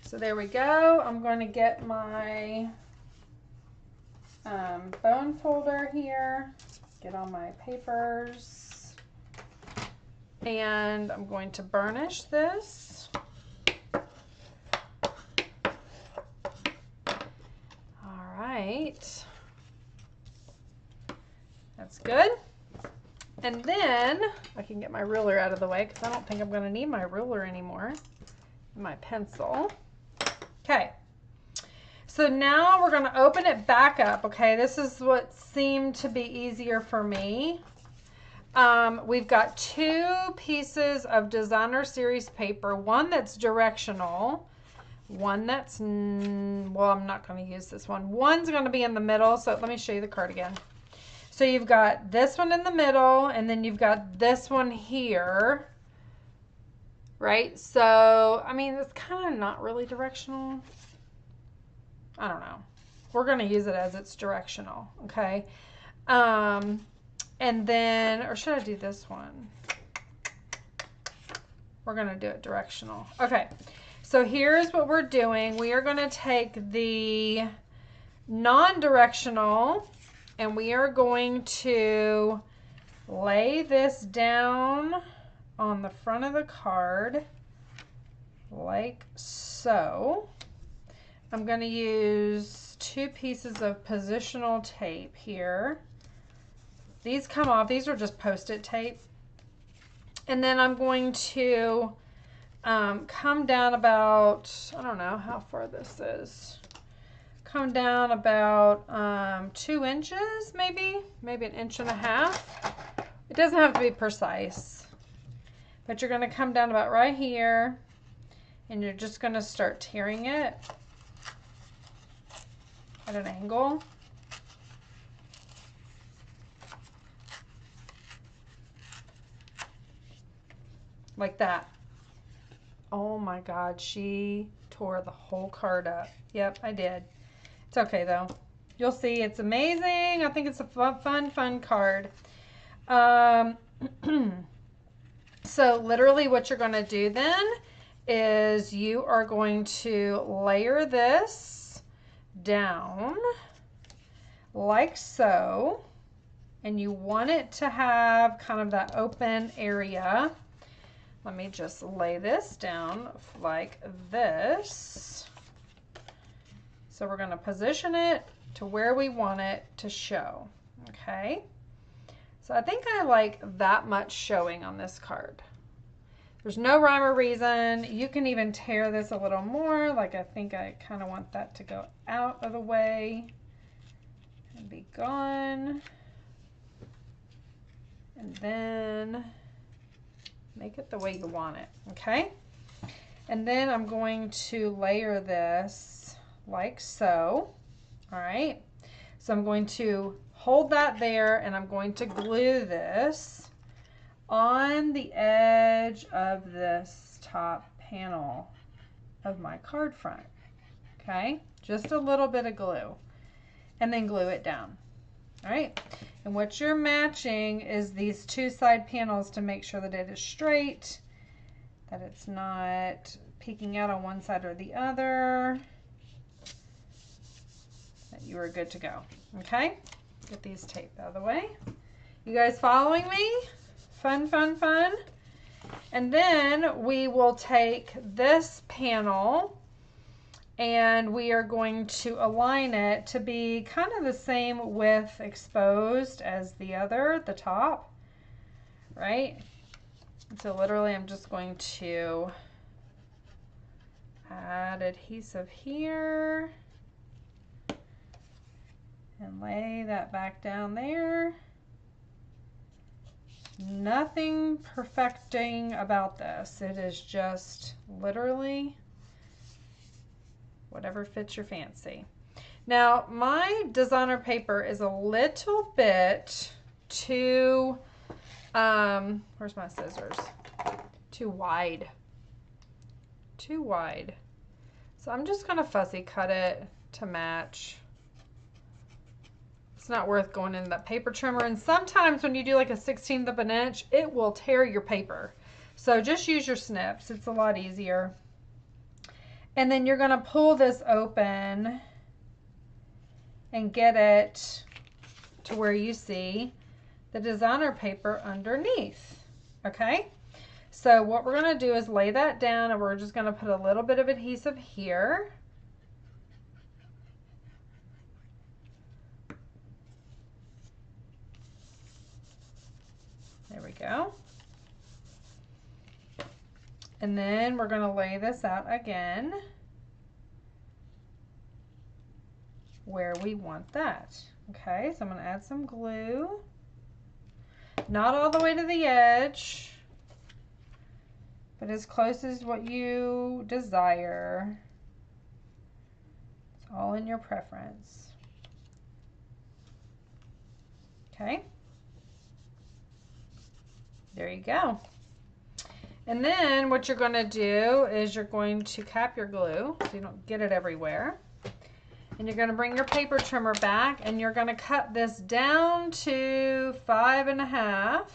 So there we go. I'm going to get my bone folder here, get all my papers, and I'm going to burnish this. All right. That's good. And then I can get my ruler out of the way because I don't think I'm going to need my ruler anymore. My pencil. Okay. So now we're going to open it back up. Okay. This is what seemed to be easier for me. We've got 2 pieces of designer series paper. One that's directional. One that's, well, I'm not going to use this one. One's going to be in the middle. So let me show you the card again. So you've got this one in the middle, and then you've got this one here, right? So, I mean, it's kind of not really directional. I don't know. We're going to use it as it's directional, okay? And then, or should I do this one? We're going to do it directional. Okay, so here's what we're doing. We are going to take the non-directional, and we are going to lay this down on the front of the card like so. I'm going to use 2 pieces of positional tape here. These come off. These are just Post-it tape. And then I'm going to come down about, I don't know how far this is. Come down about 2 inches, maybe 1.5 inches. It doesn't have to be precise, but you're going to come down about right here, and you're just going to start tearing it at an angle. Like that. Oh my God, she tore the whole card up. Yep, I did. It's okay though. You'll see, it's amazing. I think it's a fun card. So literally what you're going to do then is you are going to layer this down like so. and you want it to have kind of that open area. Let me just lay this down like this. So we're going to position it to where we want it to show. Okay. So I think I like that much showing on this card. There's no rhyme or reason. You can even tear this a little more. Like I think I kind of want that to go out of the way and be gone. And then make it the way you want it, okay? And then I'm going to layer this like so, all right? So I'm going to hold that there and I'm going to glue this on the edge of this top panel of my card front, okay? Just a little bit of glue and then glue it down, all right? And what you're matching is these two side panels to make sure that it is straight, that it's not peeking out on one side or the other, that you are good to go, okay? Get these taped out of the way. You guys following me? Fun, fun, fun. And then we will take this panel and we are going to align it to be kind of the same width exposed as the other, the top, right? So literally I'm just going to add adhesive here and lay that back down there. Nothing perfecting about this. It is just literally whatever fits your fancy. Now, my designer paper is a little bit too, where's my scissors? Too wide. Too wide. So I'm just going to fussy cut it to match. It's not worth going in that paper trimmer. And sometimes when you do like a 1/16 of an inch, it will tear your paper. So just use your snips. It's a lot easier. And then you're going to pull this open and get it to where you see the designer paper underneath. Okay? So what we're going to do is lay that down and we're just going to put a little bit of adhesive here. There we go. And then we're going to lay this out again where we want that. Okay, so I'm going to add some glue. Not all the way to the edge, but as close as what you desire. It's all in your preference. Okay. There you go. And then what you're going to do is you're going to cap your glue so you don't get it everywhere. And you're going to bring your paper trimmer back and you're going to cut this down to 5.5,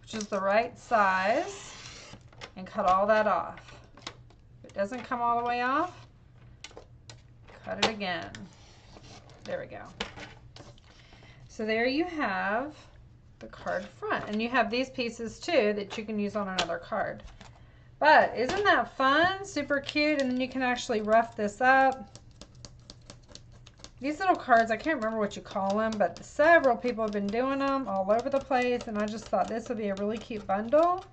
which is the right size, and cut all that off. If it doesn't come all the way off, cut it again. There we go. So there you have the card front, and you have these pieces too that you can use on another card. But isn't that fun? Super cute. And then you can actually rough this up. These little cards, I can't remember what you call them, but several people have been doing them all over the place, and I just thought this would be a really cute bundle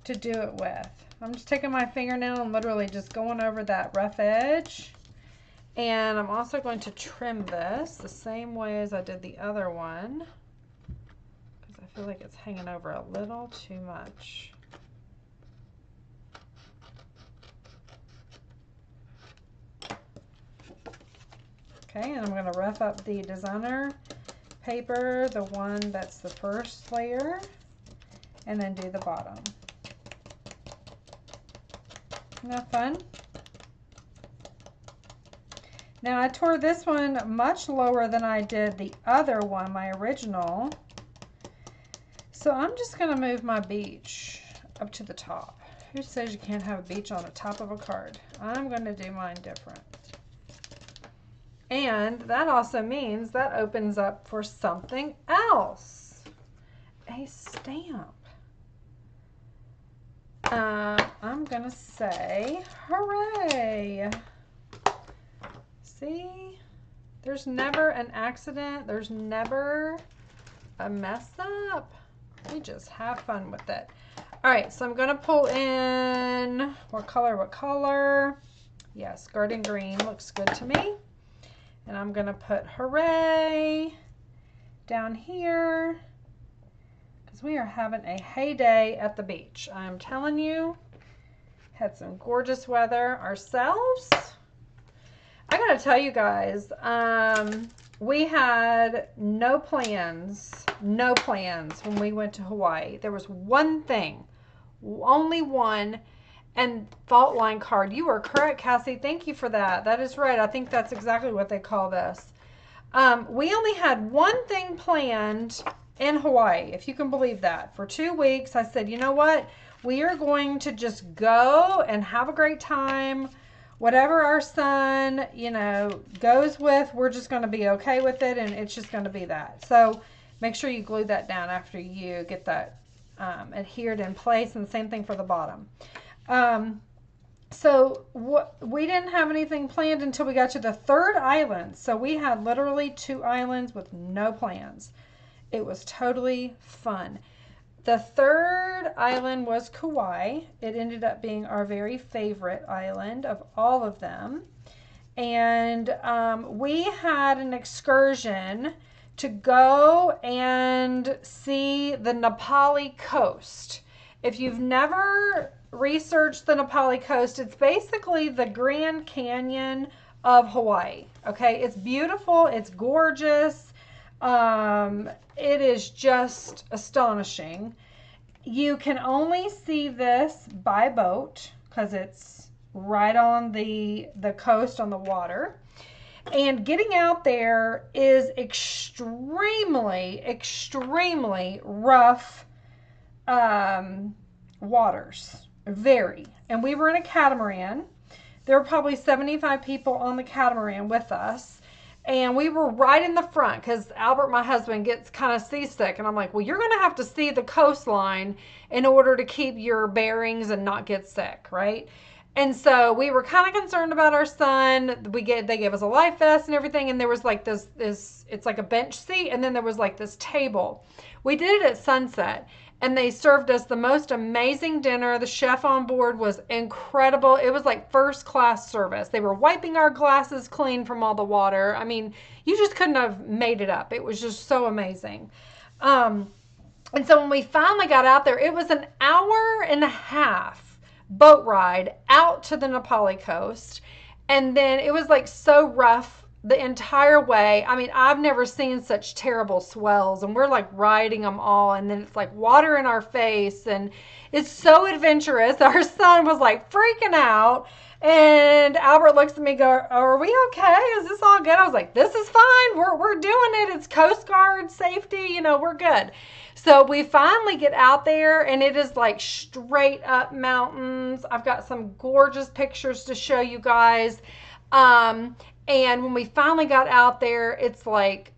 to do it with. I'm just taking my fingernail and literally just going over that rough edge. And I'm also going to trim this the same way as I did the other one, because I feel like it's hanging over a little too much. Okay, and I'm going to rough up the designer paper, the one that's the first layer, and then do the bottom. Isn't that fun? Now I tore this one much lower than I did the other one, my original. So I'm just going to move my beach up to the top. Who says you can't have a beach on the top of a card? I'm going to do mine different. And that also means that opens up for something else. A stamp. I'm going to say, hooray. See? There's never an accident. There's never a mess up. We just have fun with it. All right, so I'm going to pull in, what color? Yes, garden green looks good to me. And I'm going to put hooray down here because we are having a heyday at the beach. I'm telling you, had some gorgeous weather ourselves. I got to tell you guys, we had no plans when we went to Hawaii. There was one thing, only one. And fault line card. You are correct, Cassie. Thank you for that. That is right. I think that's exactly what they call this. We only had one thing planned in Hawaii, if you can believe that. For 2 weeks, I said, you know what? We are going to just go and have a great time. Whatever our son, goes with, we're just going to be okay with it, and it's just going to be that. So make sure you glue that down after you get that adhered in place, and the same thing for the bottom. We didn't have anything planned until we got to the third island. So we had literally 2 islands with no plans. It was totally fun. The third island was Kauai. It ended up being our very favorite island of all of them. And we had an excursion to go and see the Nepali coast. If you've never researched the Nepali coast, it's basically the Grand Canyon of Hawaii. Okay, it's beautiful, it's gorgeous. It is just astonishing. You can only see this by boat because it's right on the coast on the water. And getting out there is extremely, extremely rough waters. Very. And we were in a catamaran. There were probably 75 people on the catamaran with us. And we were right in the front because Albert, my husband, gets kind of seasick. And I'm like, well, you're going to have to see the coastline in order to keep your bearings and not get sick, right? And so we were kind of concerned about our son. They gave us a life vest and everything. And there was like this, it's like a bench seat. And then there was like this table. We did it at sunset. And they served us the most amazing dinner. The chef on board was incredible. It was like first class service. They were wiping our glasses clean from all the water. I mean, you just couldn't have made it up. It was just so amazing. And so when we finally got out there, it was an hour and a half boat ride out to the Nepali coast. And then it was like so rough the entire way. I mean, I've never seen such terrible swells, and we're like riding them all, and then it's like water in our face, and it's so adventurous. Our son was like freaking out, and Albert looks at me, are we okay? Is this all good? I was like, this is fine. We're doing it. It's Coast Guard safety. We're good. So we finally get out there, and it is like straight up mountains. I've got some gorgeous pictures to show you guys. And when we finally got out there, it's like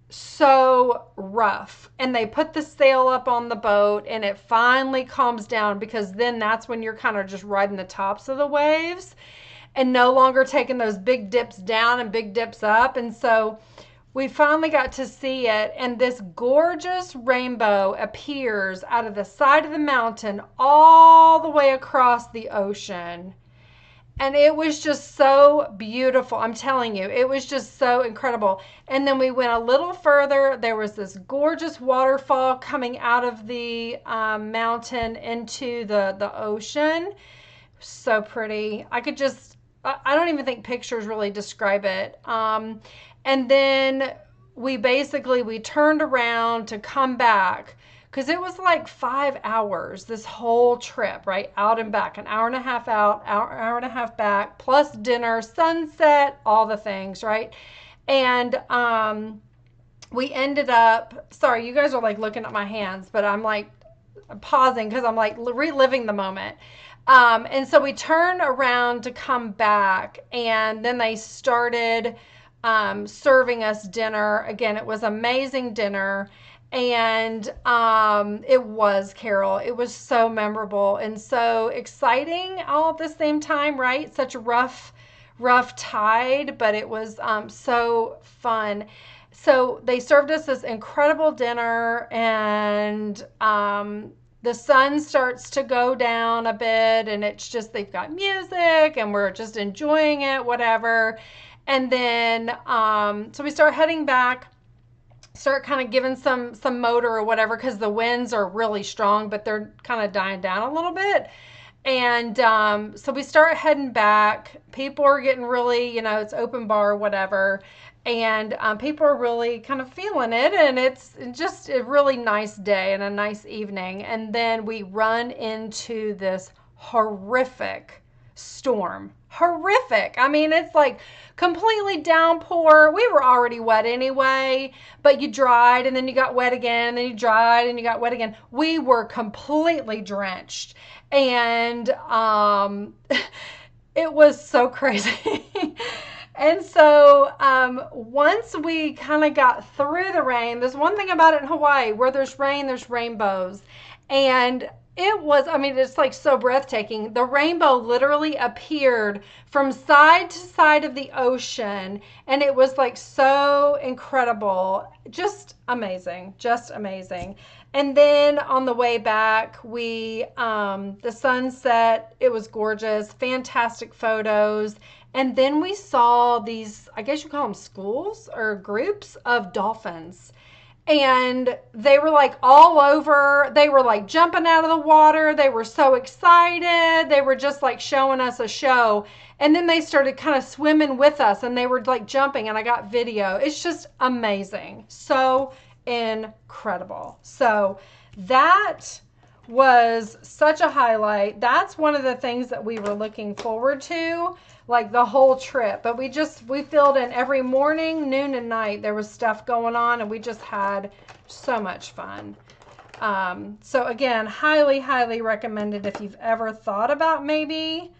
so rough. And they put the sail up on the boat, and it finally calms down, because then that's when you're kind of just riding the tops of the waves and no longer taking those big dips down and big dips up. And so we finally got to see it, and this gorgeous rainbow appears out of the side of the mountain all the way across the ocean. And it was just so beautiful. I'm telling you, it was just so incredible. And then we went a little further. There was this gorgeous waterfall coming out of the mountain into the ocean. So pretty. I don't even think pictures really describe it. And then we turned around to come back, because it was like 5 hours, this whole trip, right? Out and back, an hour and a half out, hour and a half back, plus dinner, sunset, all the things, right? And we ended up, sorry, you guys are like looking at my hands, but I'm like pausing because I'm like reliving the moment. And so we turned around to come back, and then they started serving us dinner. Again, it was amazing dinner. And it was, Carol. It was so memorable and so exciting all at the same time, right? Such a rough tide, but it was so fun. So they served us this incredible dinner, and the sun starts to go down a bit, and it's just they've got music, and we're just enjoying it, whatever. And then so we start heading back, start kind of giving some motor or whatever, because the winds are really strong, but they're kind of dying down a little bit. And so we start heading back. People are getting really, it's open bar or whatever. And people are really kind of feeling it. And it's just a really nice day and a nice evening. And then we run into this horrific storm. Horrific. I mean, it's like completely downpour. We were already wet anyway, but you dried and then you got wet again, and then you dried and you got wet again. We were completely drenched. And it was so crazy. And so once we kind of got through the rain, there's one thing about it in Hawaii: where there's rain, there's rainbows. And it was, I mean, it's like so breathtaking. The rainbow literally appeared from side to side of the ocean, and it was like so incredible. Just amazing, just amazing. And then on the way back, the sunset, it was gorgeous, fantastic photos. And then we saw these, I guess you call them schools or groups of dolphins. And they were like all over. They were like jumping out of the water. They were so excited. They were just like showing us a show. And then they started kind of swimming with us, and they were like jumping, and I got video. It's just amazing. So incredible. So that was such a highlight. That's one of the things that we were looking forward to, like the whole trip. But we filled in every morning, noon, and night. There was stuff going on, and we just had so much fun. So again, highly, highly recommended if you've ever thought about maybe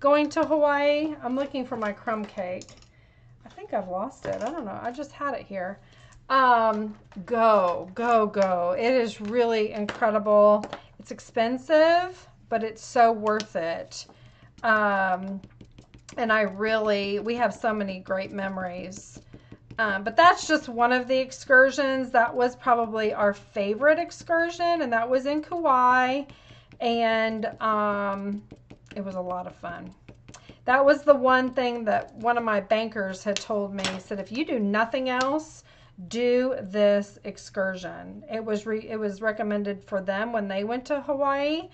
going to Hawaii. I'm looking for my crumb cake. I think I've lost it. I don't know. I just had it here. Go. It is really incredible. It's expensive, but it's so worth it. And we have so many great memories. But that's just one of the excursions. That was probably our favorite excursion, and that was in Kauai. And it was a lot of fun. That was the one thing that one of my bankers had told me. He said, if you do nothing else, do this excursion. It was recommended for them when they went to Hawaii.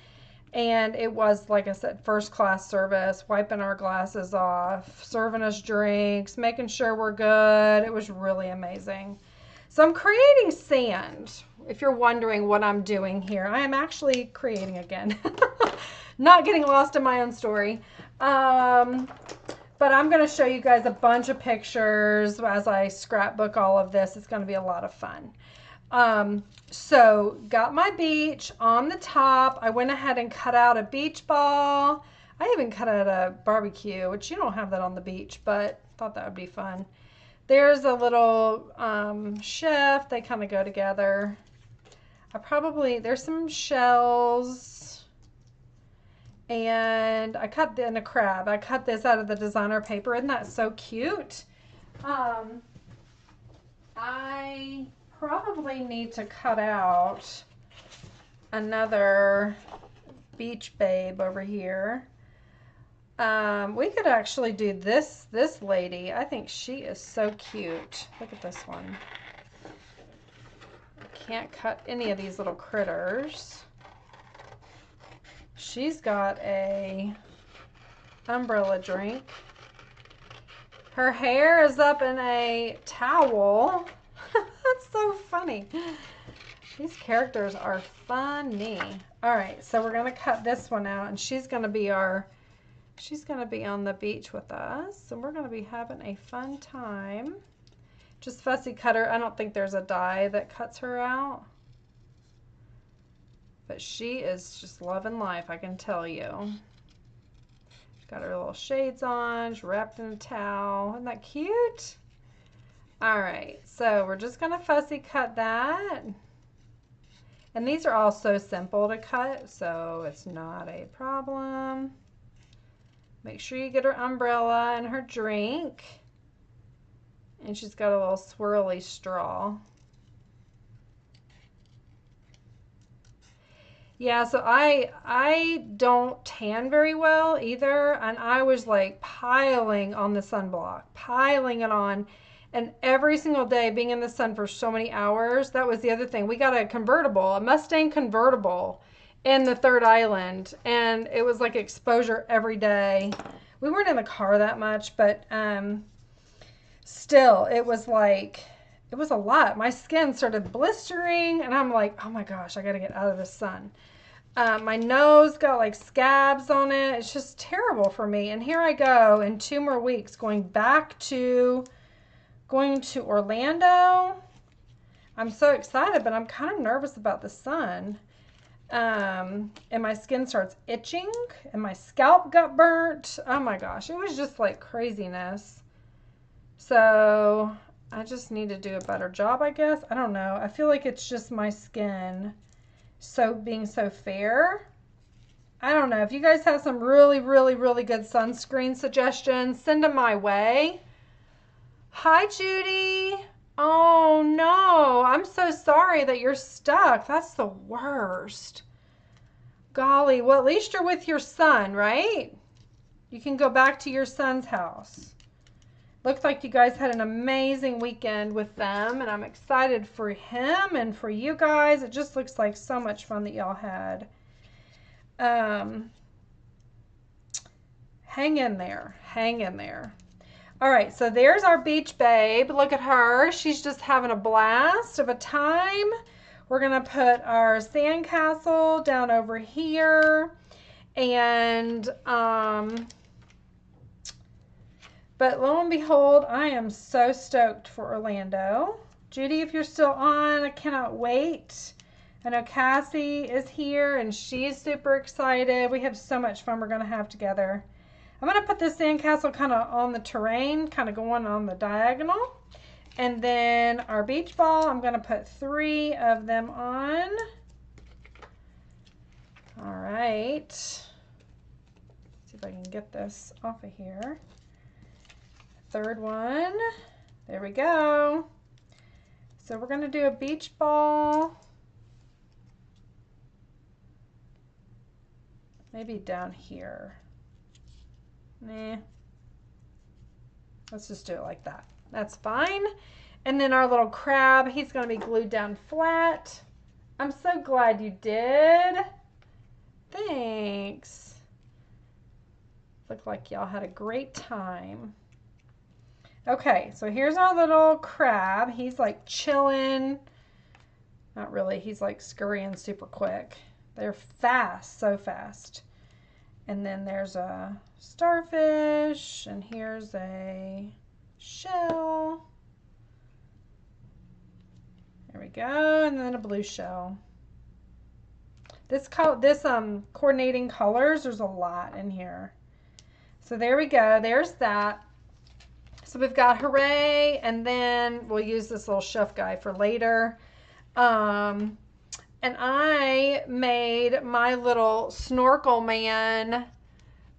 And it was, like I said, first class service, wiping our glasses off, serving us drinks, making sure we're good. It was really amazing. So I'm creating sand. If you're wondering what I'm doing here, I am actually creating again. Not getting lost in my own story. But I'm going to show you guys a bunch of pictures as I scrapbook all of this. It's going to be a lot of fun. So got my beach on the top. I went ahead and cut out a beach ball. I even cut out a barbecue, which you don't have that on the beach, but thought that would be fun. There's a little chef. They kind of go together. There's some shells. And I cut in a crab. I cut this out of the designer paper. Isn't that so cute? I probably need to cut out another beach babe over here. We could actually do this lady. I think she is so cute. Look at this one. I can't cut any of these little critters. She's got a umbrella drink. Her hair is up in a towel. That's so funny. These characters are funny. All right, so we're gonna cut this one out, and she's gonna be on the beach with us, and we're gonna be having a fun time. Just fussy cutter. I don't think there's a die that cuts her out. But she is just loving life, I can tell you. She's got her little shades on. She's wrapped in a towel. Isn't that cute? All right, so we're just gonna fussy cut that. And these are all so simple to cut, so it's not a problem. Make sure you get her umbrella and her drink. And she's got a little swirly straw. Yeah, so I don't tan very well either, and I was like piling on the sunblock, piling it on, and every single day being in the sun for so many hours. That was the other thing. We got a convertible, a Mustang convertible in the third island, and it was like exposure every day. We weren't in the car that much, but still, it was like, it was a lot. My skin started blistering, and I'm like, oh my gosh, I got to get out of the sun. My nose got like scabs on it. It's just terrible for me. And here I go in 2 more weeks going to Orlando. I'm so excited, but I'm kind of nervous about the sun. And my skin starts itching and my scalp got burnt. Oh my gosh, it was just like craziness. So I just need to do a better job, I guess. I don't know. I feel like it's just my skin being so fair. I don't know. If you guys have some really, really, really good sunscreen suggestions, send them my way. Hi, Judy. Oh, no. I'm so sorry that you're stuck. That's the worst. Golly. Well, at least you're with your son, right? You can go back to your son's house. Looks like you guys had an amazing weekend with them, and I'm excited for him and for you guys. It just looks like so much fun that y'all had. Hang in there. Hang in there. All right, so there's our beach babe. Look at her. She's just having a blast of a time. We're going to put our sandcastle down over here. And, but lo and behold, I am so stoked for Orlando. Judy, if you're still on, I cannot wait. I know Cassie is here and she's super excited. We have so much fun we're going to have together. I'm going to put this sandcastle kind of on the terrain, kind of going on the diagonal. And then our beach ball, I'm going to put 3 of them on. All right. See if I can get this off of here. Third one. There we go. So we're going to do a beach ball. Maybe down here. Nah. Let's just do it like that. That's fine. And then our little crab, he's going to be glued down flat. I'm so glad you did. Thanks. Looked like y'all had a great time. Okay, so here's our little crab. He's like chilling. Not really. He's like scurrying super quick. They're fast, so fast. And then there's a starfish, and here's a shell. There we go, and then a blue shell. This coordinating colors, there's a lot in here. So there we go, there's that. So we've got hooray, and then we'll use this little chef guy for later. And I made my little snorkel man.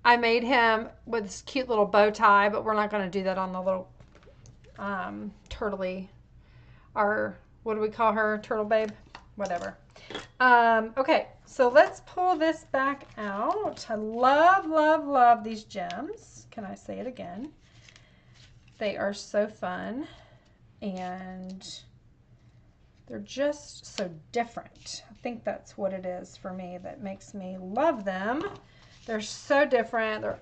I made him with this cute little bow tie, but we're not going to do that on the little turtley. Our, what do we call her? Turtle babe? Whatever. Okay, so let's pull this back out. I love, love, love these gems. Can I say it again? They are so fun. And they're just so different. I think that's what it is for me that makes me love them. They're so different. They're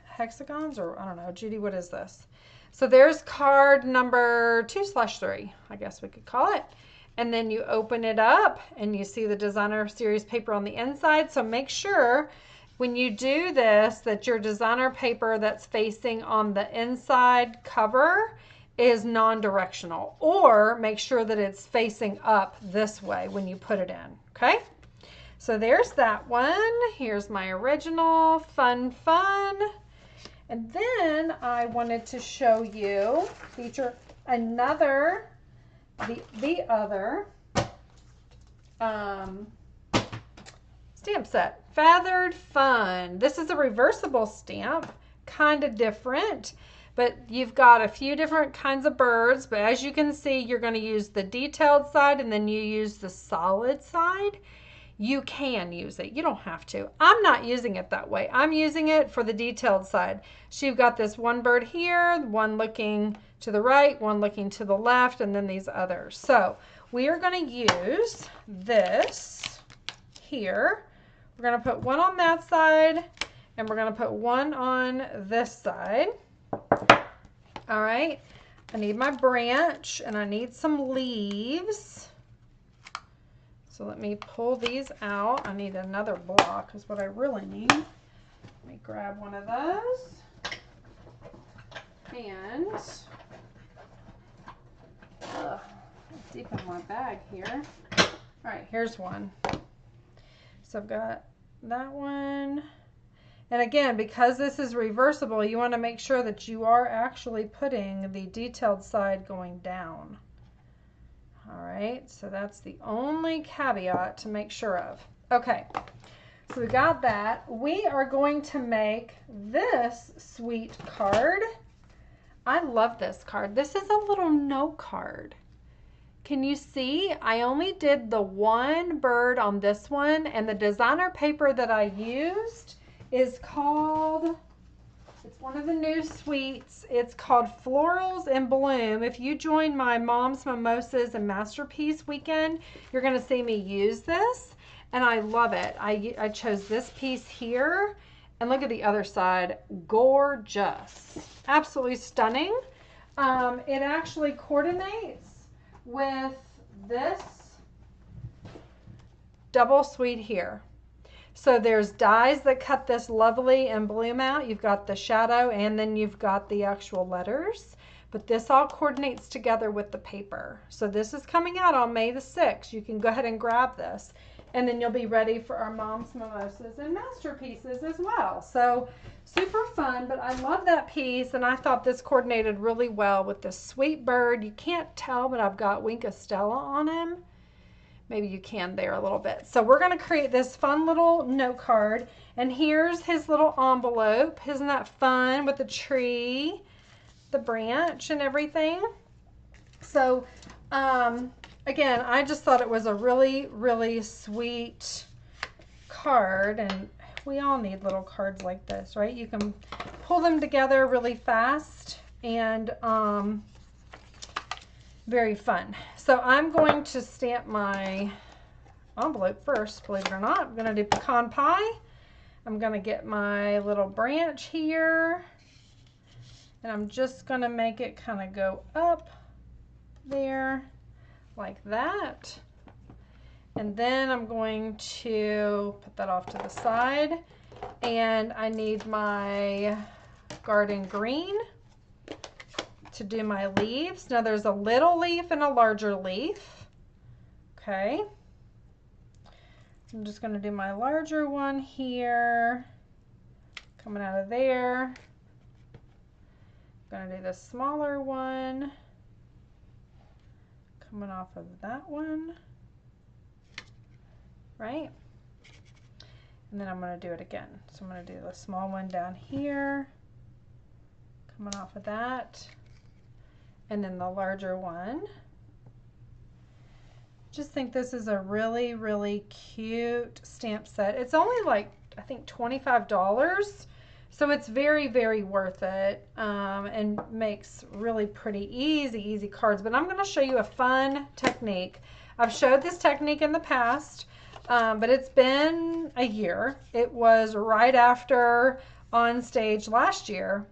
hexagons, or I don't know. Judy, what is this? So there's card number 2/3, I guess we could call it. And then you open it up and you see the designer series paper on the inside. So make sure when you do this that your designer paper that's facing on the inside cover is non-directional, or make sure that it's facing up this way when you put it in, okay? So there's that one. Here's my original, fun. And then I wanted to show you, another, the other stamp set, Feathered Fun. This is a reversible stamp, kind of different, but you've got a few different kinds of birds, but as you can see, you're going to use the detailed side and then you use the solid side. You can use it. You don't have to. I'm not using it that way. I'm using it for the detailed side. So you've got this one bird here, one looking to the right, one looking to the left, and then these others. So we are going to use this here. We're going to put one on that side, and we're going to put one on this side. All right. I need my branch, and I need some leaves. So let me pull these out. I need another block is what I really need. Let me grab one of those. And deep in my bag here. All right, here's one. So I've got that one. And again, because this is reversible, you want to make sure that you are actually putting the detailed side going down. All right, so that's the only caveat to make sure of. Okay, so we got that. We are going to make this sweet card. I love this card. This is a little note card. Can you see? I only did the one bird on this one, and the designer paper that I used is called, it's one of the new sweets. It's called Florals in Bloom. If you join my Mom's Mimosas and Masterpiece weekend, you're going to see me use this, and I love it. I chose this piece here, and look at the other side. Gorgeous. Absolutely stunning. It actually coordinates with this double sweet here. So there's dies that cut this lovely and bloom out. You've got the shadow and then you've got the actual letters. But this all coordinates together with the paper. So this is coming out on May the 6th. You can go ahead and grab this. And then you'll be ready for our Mom's Mimosas and Masterpieces as well. So super fun, but I love that piece. And I thought this coordinated really well with this sweet bird. You can't tell, but I've got Wink of Stella on him. Maybe you can there a little bit. So we're going to create this fun little note card. And here's his little envelope. Isn't that fun with the tree, the branch and everything? So again, I just thought it was a really, really sweet card. And we all need little cards like this, right? You can pull them together really fast and very fun. So I'm going to stamp my envelope first, believe it or not. I'm going to do pecan pie. I'm going to get my little branch here, and I'm just going to make it kind of go up there like that. And then I'm going to put that off to the side, and I need my garden green to do my leaves. Now there's a little leaf and a larger leaf. Okay. I'm just going to do my larger one here, coming out of there. I'm going to do the smaller one, coming off of that one, right? And then I'm going to do it again. So I'm going to do the small one down here, coming off of that. And then the larger one. Just think this is a really, really cute stamp set. It's only like, I think $25. So it's very, very worth it, and makes really pretty easy cards. But I'm going to show you a fun technique. I've showed this technique in the past, but it's been a year. It was right after on stage last year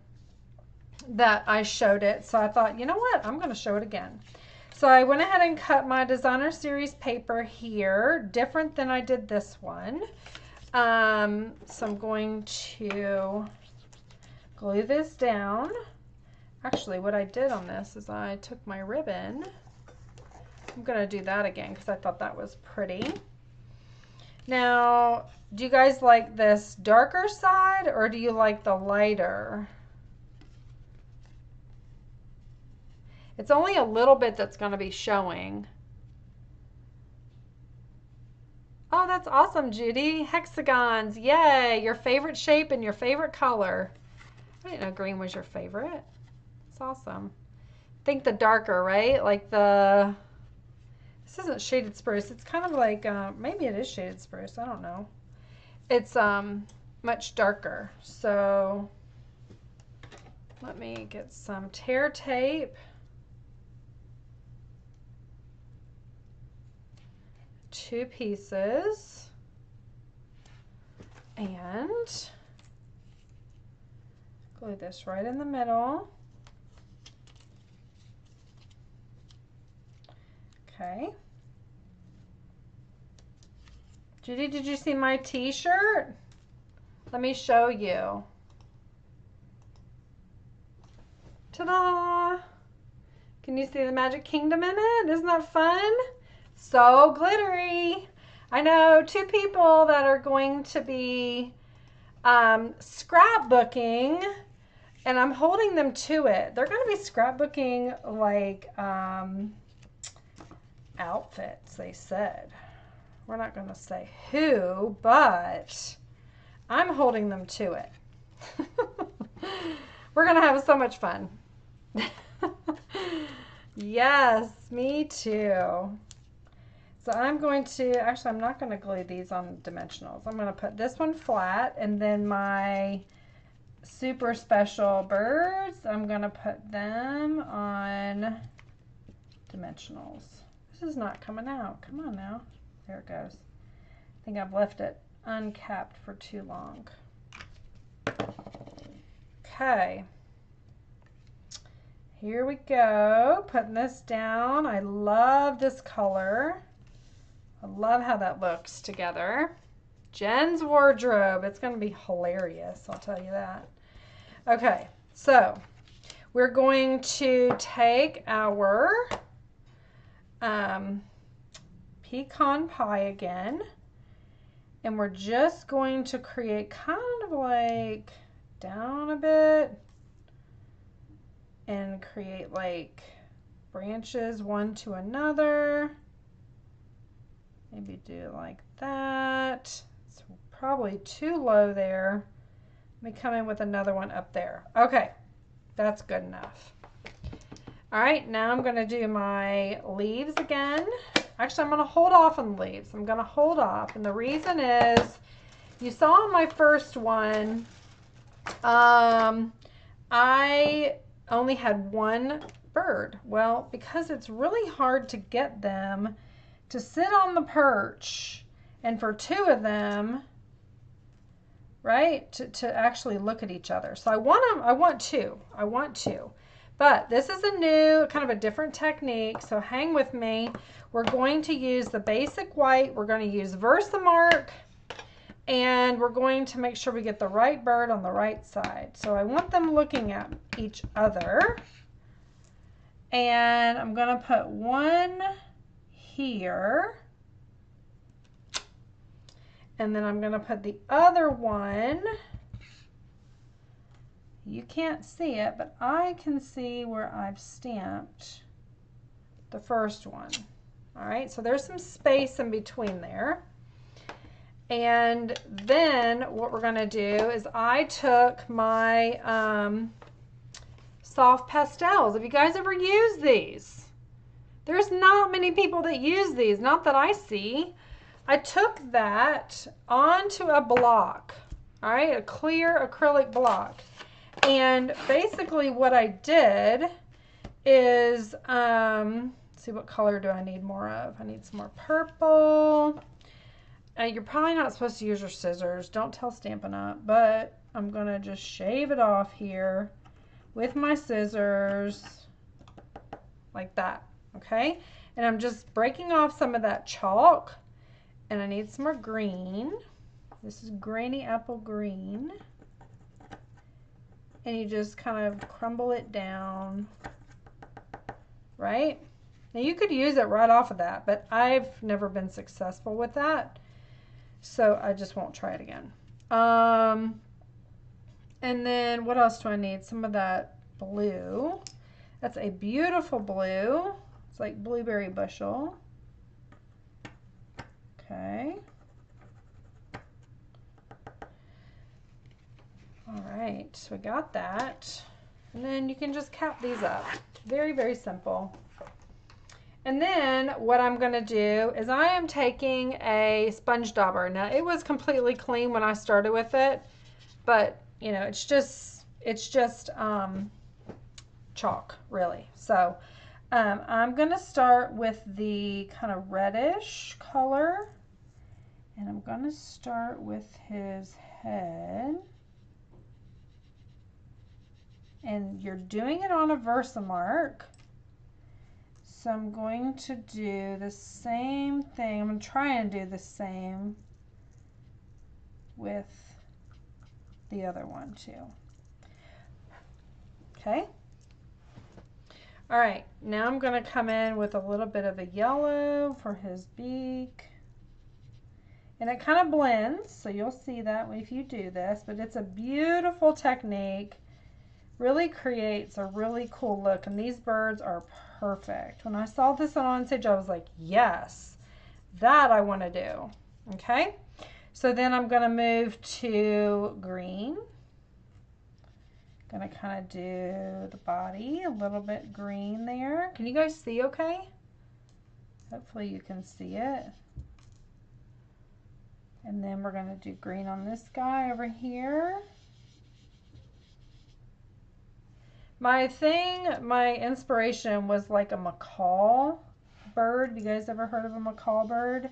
that I showed it. So I thought, you know what? I'm going to show it again. So I went ahead and cut my designer series paper here, different than I did this one. So I'm going to glue this down. Actually, what I did on this is I took my ribbon. I'm going to do that again because I thought that was pretty. Now, do you guys like this darker side or do you like the lighter? It's only a little bit that's going to be showing. Oh, that's awesome, Judy. Hexagons. Yay. Your favorite shape and your favorite color. I didn't know green was your favorite. It's awesome. Think the darker, right? Like the... This isn't shaded spruce. It's kind of like, maybe it is shaded spruce. I don't know. It's much darker. So let me get some tear tape. 2 pieces. And glue this right in the middle. Okay. Judy, did you see my t-shirt? Let me show you. Ta-da! Can you see the Magic Kingdom in it? Isn't that fun? So glittery. I know 2 people that are going to be scrapbooking, and I'm holding them to it. They're going to be scrapbooking like outfits, they said. We're not going to say who, but I'm holding them to it. We're going to have so much fun. Yes, me too. So I'm going to, actually I'm not going to glue these on dimensionals. I'm going to put this one flat, and then my super special birds, I'm going to put them on dimensionals. This is not coming out. Come on now. There it goes. I think I've left it uncapped for too long. Okay. Here we go. Putting this down. I love this color. I love how that looks together. Jen's wardrobe. It's going to be hilarious, I'll tell you that. Okay, so we're going to take our pecan pie again, and we're just going to create kind of like down a bit and create like branches one to another. Maybe do it like that. It's probably too low there. Let me come in with another one up there. Okay, that's good enough. All right, now I'm going to do my leaves again. Actually, I'm going to hold off on the leaves. I'm going to hold off, and the reason is, you saw my first one, I only had 1 bird. Well, because it's really hard to get them to sit on the perch, and for 2 of them, right, to actually look at each other. So I want two. But this is a new, kind of a different technique, so hang with me. We're going to use the basic white, we're going to use Versamark, and we're going to make sure we get the right bird on the right side. So I want them looking at each other, and I'm going to put 1 here, and then I'm going to put the other one. You can't see it, but I can see where I've stamped the first one. All right, so there's some space in between there. And then what we're going to do is I took my soft pastels. Have you guys ever used these? There's not many people that use these, not that I see. I took that onto a block, all right, a clear acrylic block. And basically what I did is, see, what color do I need more of? I need some more purple. You're probably not supposed to use your scissors. Don't tell Stampin' Up, but I'm going to just shave it off here with my scissors like that, okay? And I'm just breaking off some of that chalk, and I need some more green. This is Granny Apple Green. And you just kind of crumble it down, right? Now you could use it right off of that, but I've never been successful with that, so I just won't try it again. And then what else do I need? Some of that blue. That's a beautiful blue. It's like blueberry bushel. Okay. All right, so we got that. And then you can just cap these up. Very, very simple. And then what I'm going to do is I am taking a sponge dauber. Now it was completely clean when I started with it, but you know, it's just chalk really. So I'm going to start with the kind of reddish color, and I'm going to start with his head. And you're doing it on a Versamark. So I'm going to do the same thing. I'm going to try and do the same with the other one too. Okay. All right, now I'm going to come in with a little bit of a yellow for his beak. And it kind of blends, so you'll see that if you do this, but it's a beautiful technique. Really creates a really cool look, and these birds are perfect. When I saw this on stage, I was like, yes, that I want to do. Okay, so then I'm going to move to green. Going to kind of do the body, a little bit green there. Can you guys see okay? Hopefully you can see it. And then we're going to do green on this guy over here. My inspiration was like a macaw bird. Have you guys ever heard of a macaw bird?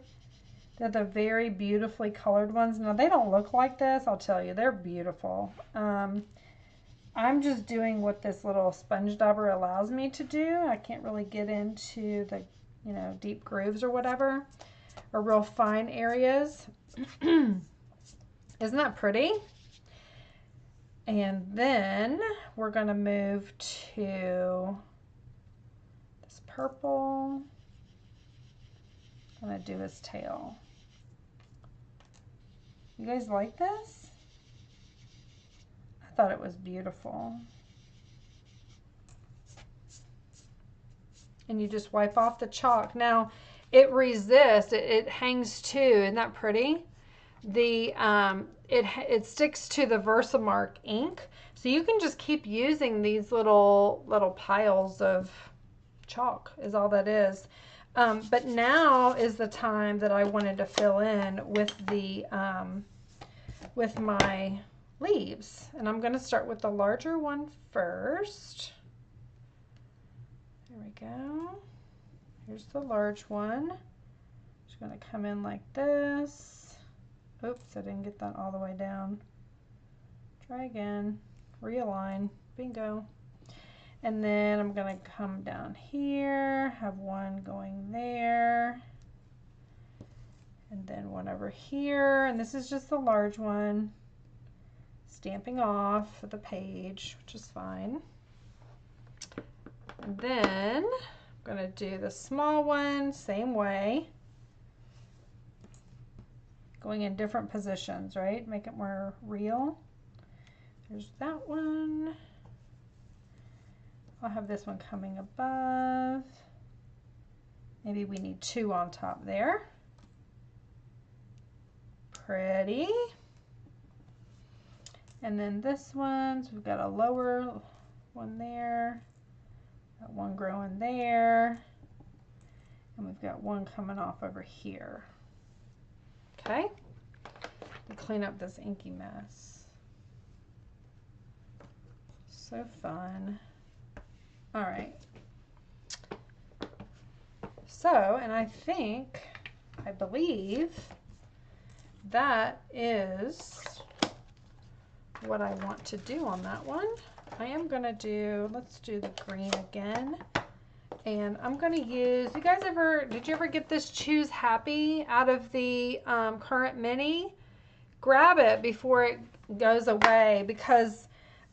They're the very beautifully colored ones. Now they don't look like this, I'll tell you. They're beautiful. I'm just doing what this little sponge dauber allows me to do. I can't really get into the, you know, deep grooves or whatever, or real fine areas. Isn't that pretty? And then we're going to move to this purple. I'm going to do his tail. You guys like this? I thought it was beautiful. And you just wipe off the chalk. Now, it resists. It hangs too. Isn't that pretty? It sticks to the Versamark ink, so you can just keep using these little piles of chalk is all that is. But now is the time that I wanted to fill in with the with my leaves, and I'm going to start with the larger one first. There we go. Here's the large one. Just going to come in like this. Oops, I didn't get that all the way down. Try again. Realign. Bingo. And then I'm going to come down here, have one going there, and then one over here. And this is just the large one, stamping off the page, which is fine. And then I'm going to do the small one, same way. Going in different positions, right? Make it more real. There's that one. I'll have this one coming above. Maybe we need two on top there. Pretty. And then this one, so we've got a lower one there. Got one growing there. And we've got one coming off over here. Okay, to clean up this inky mess. So fun. All right. So, and I believe that is what I want to do on that one. I am going to do, let's do the green again. And I'm going to use, did you ever get this Choose Happy out of the current mini? Grab it before it goes away, because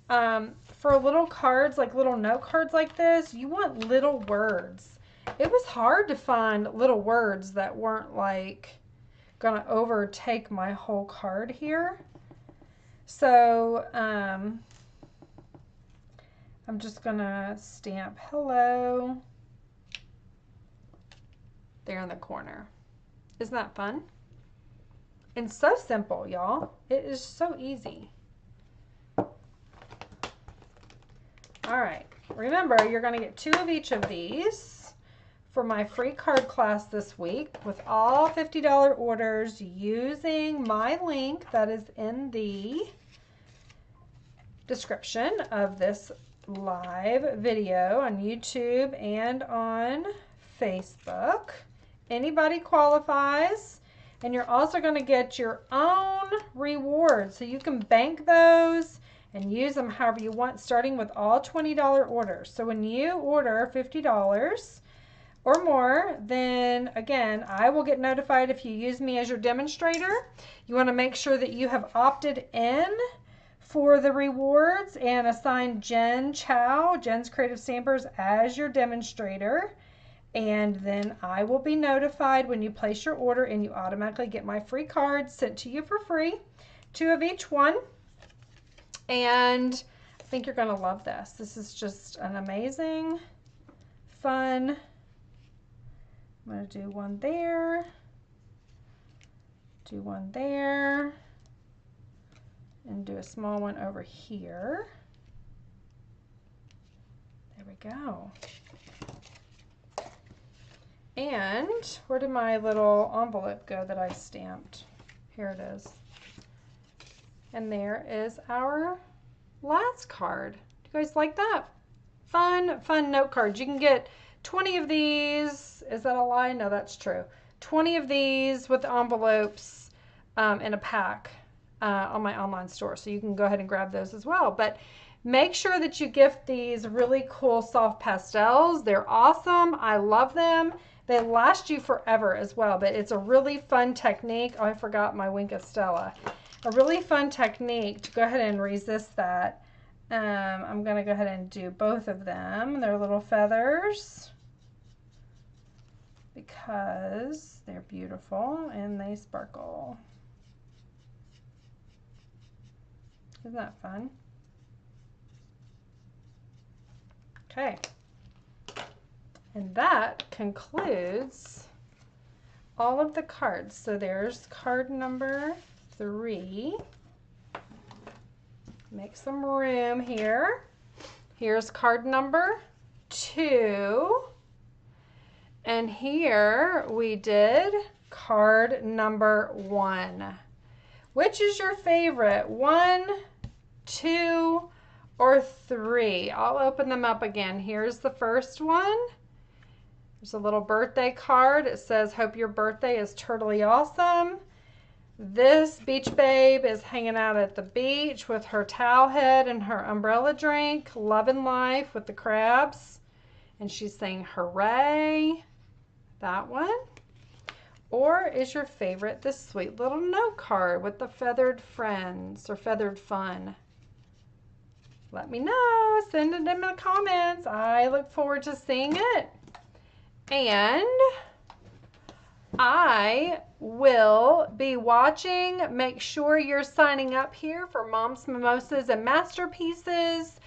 for little cards, like little note cards like this, you want little words. It was hard to find little words that weren't like going to overtake my whole card here. So I'm just gonna stamp hello there in the corner. Isn't that fun? And so simple, y'all. It is so easy. All right, remember you're gonna get 2 of each of these for my free card class this week with all $50 orders using my link that is in the description of this live video on YouTube and on Facebook. Anybody qualifies, and you're also going to get your own rewards, so you can bank those and use them however you want, starting with all $20 orders. So when you order $50 or more, then again, I will get notified if you use me as your demonstrator. You want to make sure that you have opted in for the rewards and assign Jen Chow, Jen's Creative Stampers, as your demonstrator. And then I will be notified when you place your order, and you automatically get my free cards sent to you for free, 2 of each one. And I think you're going to love this. This is just an amazing, fun. I'm going to do one there, do one there, and do a small one over here. There we go. And where did my little envelope go that I stamped? Here it is. And there is our last card. Do you guys like that? Fun, fun note cards. You can get 20 of these. Is that a lie? No, that's true. 20 of these with envelopes in a pack on my online store. So you can go ahead and grab those as well. But make sure that you gift these really cool soft pastels. They're awesome. I love them. They last you forever as well, but it's a really fun technique. Oh, I forgot my Wink of Stella. A really fun technique to go ahead and resist that. I'm going to go ahead and do both of them. They're little feathers because they're beautiful and they sparkle. Isn't that fun? Okay. And that concludes all of the cards. So there's card number 3. Make some room here. Here's card number 2. And here we did card number 1. Which is your favorite? 1, 2, or 3? I'll open them up again. Here's the first one. There's a little birthday card. It says, hope your birthday is totally awesome. This beach babe is hanging out at the beach with her towel head and her umbrella drink, loving life with the crabs. And she's saying, hooray. That one. Or is your favorite this sweet little note card with the feathered friends or feathered fun? Let me know. Send it in the comments. I look forward to seeing it. And I will be watching. Make sure you're signing up here for Mom's Mimosas and Masterpieces.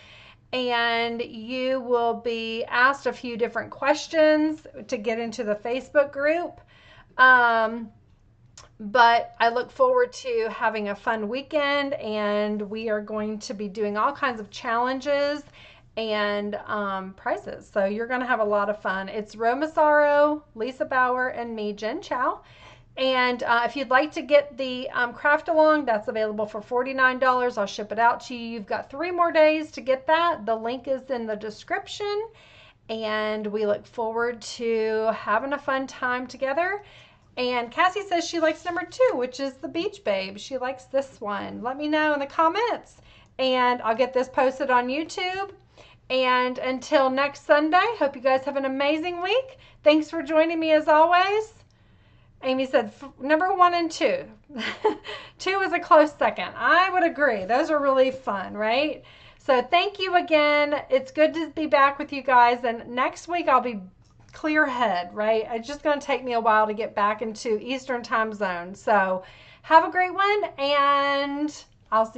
And you will be asked a few different questions to get into the Facebook group. But I look forward to having a fun weekend, and we are going to be doing all kinds of challenges and prizes. So you're going to have a lot of fun. It's Ro Massaro, Lisa Bauer, and me, Jen Chow. And if you'd like to get the craft along, that's available for $49. I'll ship it out to you. You've got 3 more days to get that. The link is in the description. And we look forward to having a fun time together. And Cassie says she likes number 2, which is the Beach Babe. She likes this one. Let me know in the comments. And I'll get this posted on YouTube. And until next Sunday, hope you guys have an amazing week. Thanks for joining me as always. Amy said number 1 and 2. 2 is a close second. I would agree. Those are really fun, right? So thank you again. It's good to be back with you guys. And next week I'll be clear head, right? It's just going to take me a while to get back into Eastern time zone. So have a great one, and I'll see you.